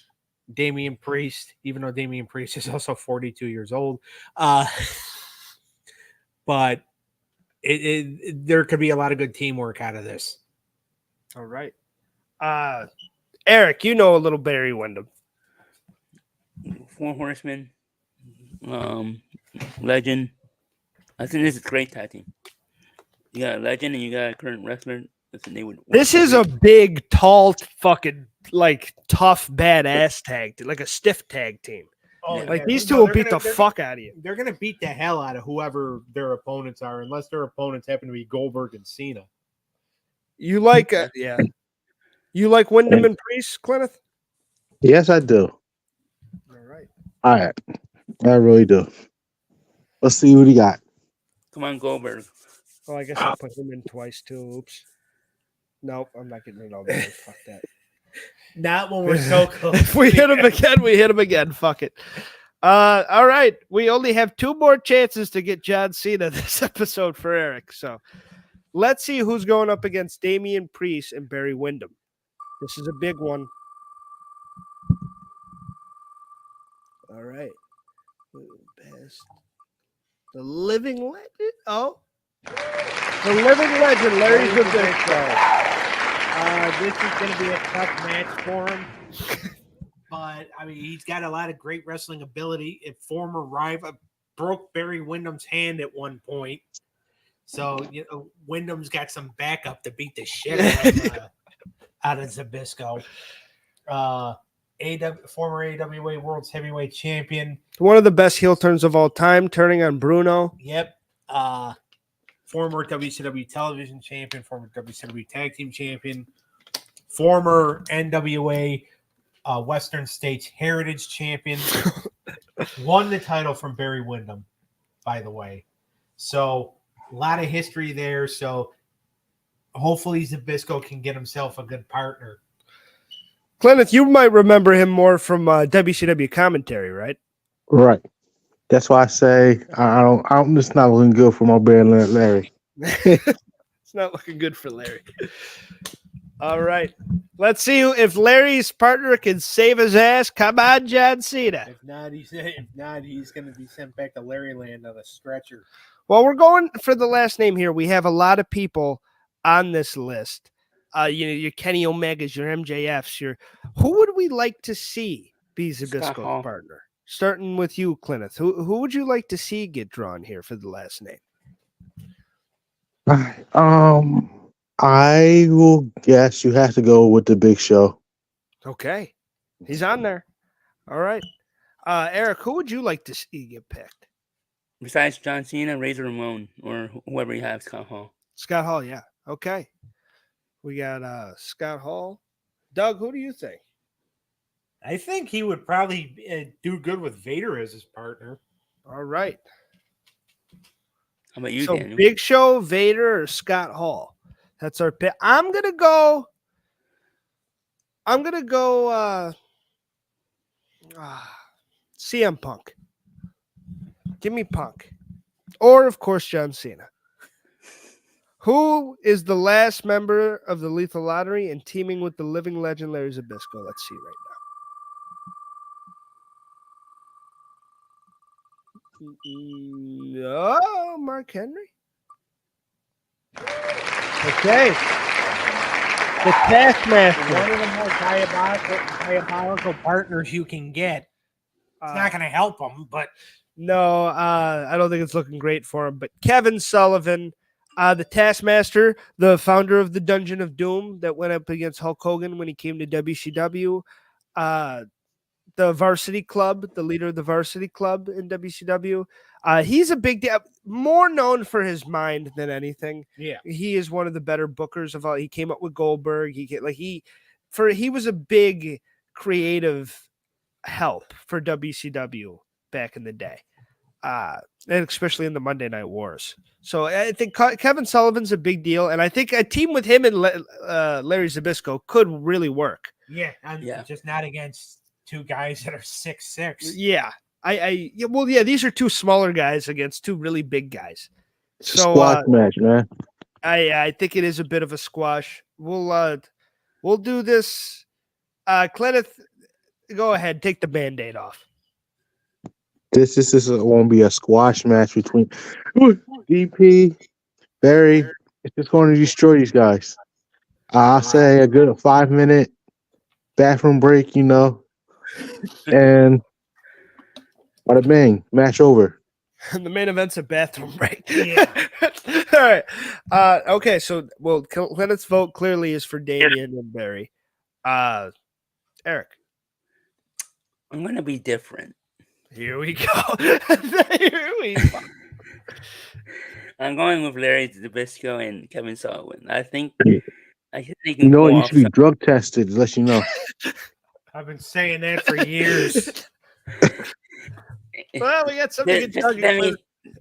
Damian Priest, even though Damian Priest is also 42 years old, but there could be a lot of good teamwork out of this. All right. Eric, you know a little Barry Windham. Four Horsemen, Legend. I think this is a great tag team. You got a Legend and you got a current wrestler. They would. This is a big, tall, fucking like tough, badass tag, like a stiff tag team. Oh, Yeah. Like these two will beat the fuck out of you. They're gonna beat the hell out of whoever their opponents are, unless their opponents happen to be Goldberg and Cena. You like, yeah. You like Wyndham and Priest, Clinton? Yes, I do. All right. All right. I really do. Let's see what he got. Come on, Goldberg. Well, I guess I'll put him in twice too. Oops. Nope, I'm not getting rid of all that. Fuck that. Not when we're so close. If we hit him again, we hit him again. Fuck it. All right. We only have 2 more chances to get John Cena this episode for Eric. So let's see who's going up against Damian Priest and Barry Windham. This is a big one. All right. Best. The living legend. Oh. The living legend, Larry Zbyszko. This is going to be a tough match for him. But, I mean, he's got a lot of great wrestling ability. A former rival broke Barry Windham's hand at one point. So, you know, Wyndham's got some backup to beat the shit out of Zbyszko. Former AWA World's Heavyweight Champion. One of the best heel turns of all time, turning on Bruno. Yep. Former WCW Television Champion, former WCW Tag Team Champion, former NWA Western States Heritage Champion. Won the title from Barry Windham, by the way. So, a lot of history there. So, hopefully Zbyszko can get himself a good partner. Clinton, you might remember him more from WCW commentary, right? Right. That's why I say I'm just not looking good for my bear Larry. It's not looking good for Larry. All right. Let's see if Larry's partner can save his ass. Come on, John Cena. If not, he's going to be sent back to Larry Land on a stretcher. Well, we're going for the last name here. We have a lot of people on this list, your Kenny Omegas, your MJFs, who would we like to see be Scott Zbysko's Hall. partner? Starting with you, Clineth. Who would you like to see get drawn here for the last name? I will guess you have to go with the Big Show. Okay, he's on there. All right, Eric, who would you like to see get picked? Besides John Cena, Razor Ramon, or whoever you have, Scott Hall. Scott Hall, yeah. Okay, we got Scott Hall. Doug, who do you think? I think he would probably do good with Vader as his partner. All right. How about you, So Daniel? Big Show, Vader, or Scott Hall? That's our pick. I'm gonna go. CM Punk. Give me Punk, or of course John Cena. Who is the last member of the Lethal Lottery and teaming with the living legend Larry Zbysko? Let's see right now. No, Mark Henry. Okay. The Taskmaster. One of the most diabolical partners you can get. It's not going to help him, but No, I don't think it's looking great for him. But Kevin Sullivan, the Taskmaster, the founder of the Dungeon of Doom that went up against Hulk Hogan when he came to WCW, the Varsity Club, the leader of the Varsity Club in WCW. He's a big deal, more known for his mind than anything. yeah. He is one of the better bookers of all. He came up with Goldberg. He was a big creative help for WCW back in the day, and especially in the Monday Night Wars. So I think Kevin Sullivan's a big deal, and I think a team with him and Larry Zbysko could really work. Yeah, just not against two guys that are 6'6". Yeah, these are two smaller guys against two really big guys. So Squash match, man. I think it is a bit of a squash. We'll do this. Clenneth, go ahead, take the Band-Aid off. This won't be a squash match between DP, Barry. It's just going to destroy these guys. I'll say a good 5-minute bathroom break, and bada bang, match over. The main event's a bathroom break. Yeah. All right. Okay, so Clenneth's vote clearly is for Damian and Barry. Eric. I'm going to be different. Here we go. Here we go. I'm going with Larry Zbysko and Kevin Sullivan. I think they can You know, pull you off should be some- drug tested, let you know. I've been saying that for years. Well, we got something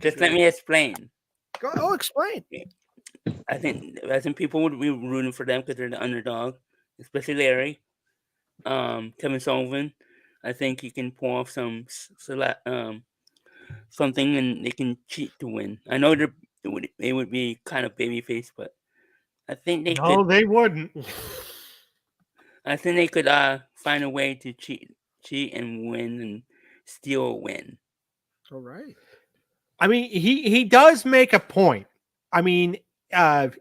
Just let me explain. Explain. I think people would be rooting for them because they're the underdog, especially Larry. Kevin Sullivan, I think he can pull off something and they can cheat to win. I know they would be kind of babyface, but I think they No, could. they wouldn't. I think they could find a way to cheat and win and steal a win. All right. I mean, he does make a point. I mean,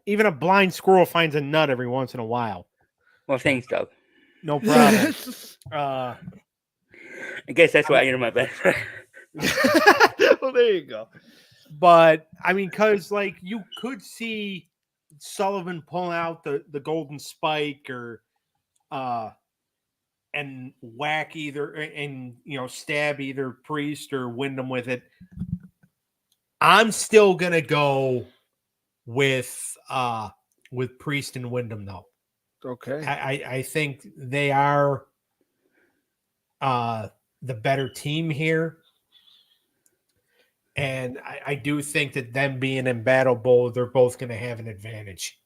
even a blind squirrel finds a nut every once in a while. Well, thanks, Doug. No problem. I guess that's why you're my best friend. Well, there you go. But I mean, because like you could see Sullivan pulling out the golden spike or and whack either and stab either Priest or Wyndham with it. I'm still gonna go with Priest and Wyndham though. Okay. I think they are the better team here. And I do think that them being in Battle Bowl, they're both going to have an advantage.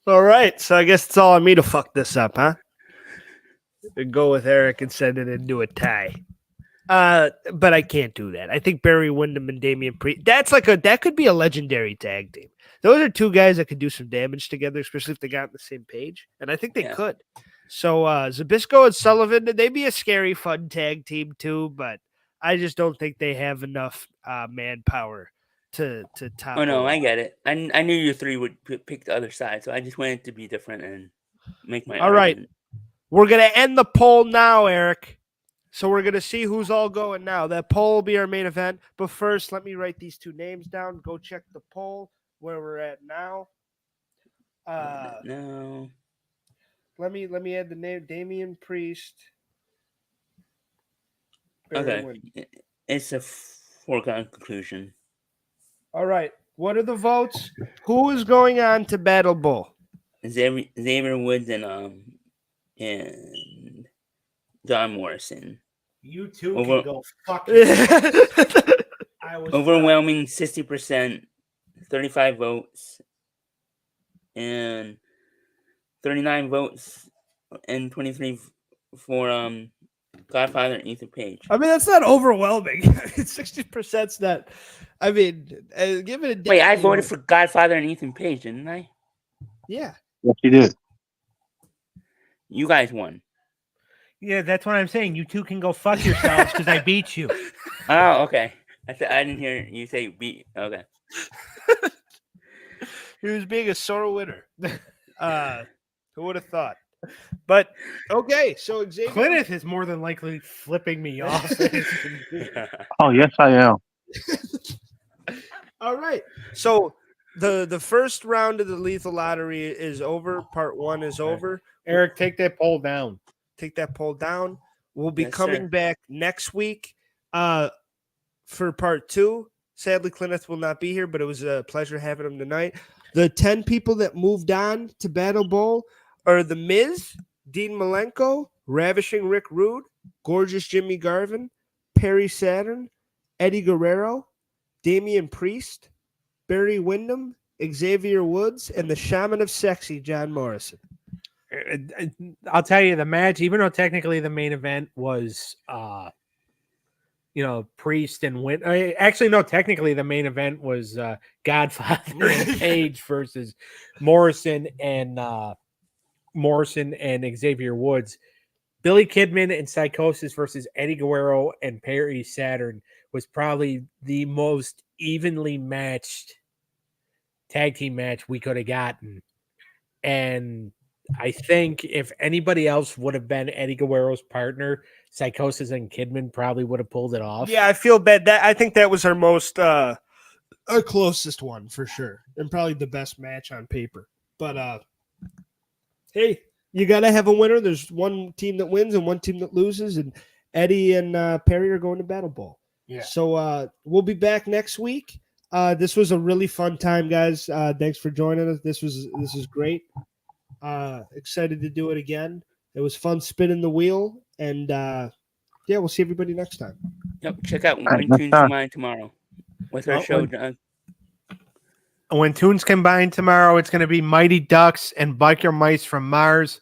All right. So I guess it's all on me to fuck this up, huh? Go with Eric and send it into a tie. But I can't do that. I think Barry Windham and Damian Priest. That could be a legendary tag team. Those are two guys that could do some damage together, especially if they got on the same page. And I think they could. So Zbysko and Sullivan, they'd be a scary, fun tag team too, but I just don't think they have enough manpower to top. Oh no, I all. get it. I knew you three would pick the other side, so I just wanted to be different and make my All right. argument. We're gonna end the poll now, Eric. So we're gonna see who's all going now. That poll will be our main event. But first, let me write these two names down. Go check the poll where we're at now. No. Let me add the name Damian Priest. Barry Okay. Windham. It's a foregone conclusion. All right. What are the votes? Who is going on to Battle Bowl? Xavier Woods and John Morrison. You two Over- can go fuck yourself. I was Overwhelming 60%, 35 votes, and 39 votes, and 23 for Godfather and Ethan Page. I mean, that's not overwhelming. 60%'s not. I mean, give it a Wait, I voted for Godfather and Ethan Page, didn't I? Yeah. Yes, you did. You guys won. Yeah, that's what I'm saying. You two can go fuck yourselves because I beat you. Oh, okay. I didn't hear you say beat. Okay. He was being a sore winner. Who would have thought? But okay, so Xavier. Clinton is more than likely flipping me off. Oh, yes, I am. All right. So the first round of the lethal lottery is over. Part 1 is over. Eric, take that poll down. Take that poll down. We'll be Yes, coming sir. back next week for part 2. Sadly, Clinton will not be here, but it was a pleasure having him tonight. The 10 people that moved on to Battle Bowl are The Miz, Dean Malenko, Ravishing Rick Rude, Gorgeous Jimmy Garvin, Perry Saturn, Eddie Guerrero, Damian Priest, Barry Windham, Xavier Woods, and the Shaman of Sexy, John Morrison. I'll tell you the match, even though technically the main event was Priest and Win. Actually, no, technically the main event was Godfather and Page versus Morrison and Xavier Woods. Billy Kidman and Psychosis versus Eddie Guerrero and Perry Saturn was probably the most evenly matched tag team match we could have gotten. And I think if anybody else would have been Eddie Guerrero's partner, Psychosis and Kidman probably would have pulled it off. Yeah, I feel bad. I think that was our most our closest one for sure, and probably the best match on paper. But hey, you gotta have a winner. There's one team that wins and one team that loses, and Eddie and Perry are going to Battle Bowl. Yeah. So we'll be back next week. This was a really fun time, guys. Thanks for joining us. This is great. Excited to do it again. It was fun spinning the wheel, and yeah, we'll see everybody next time. Yep. Check out right, When next Tunes time. Combine tomorrow with our Oh, show. When Tunes combine tomorrow, it's going to be Mighty Ducks and Biker Mice from Mars.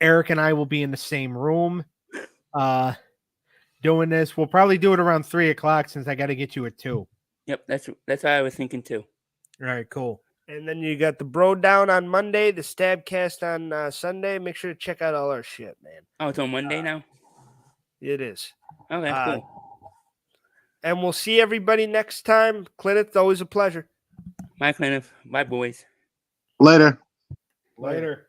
Eric and I will be in the same room doing this. We'll probably do it around 3:00 since I got to get you at 2. Yep. That's what I was thinking too. All right, cool. And then you got the Bro Down on Monday, the Stabcast on Sunday. Make sure to check out all our shit, man. Oh, it's on Monday now. It is. Okay. Cool. And we'll see everybody next time. Clint, it's always a pleasure. Bye, Clint. Bye, boys. Later. Later.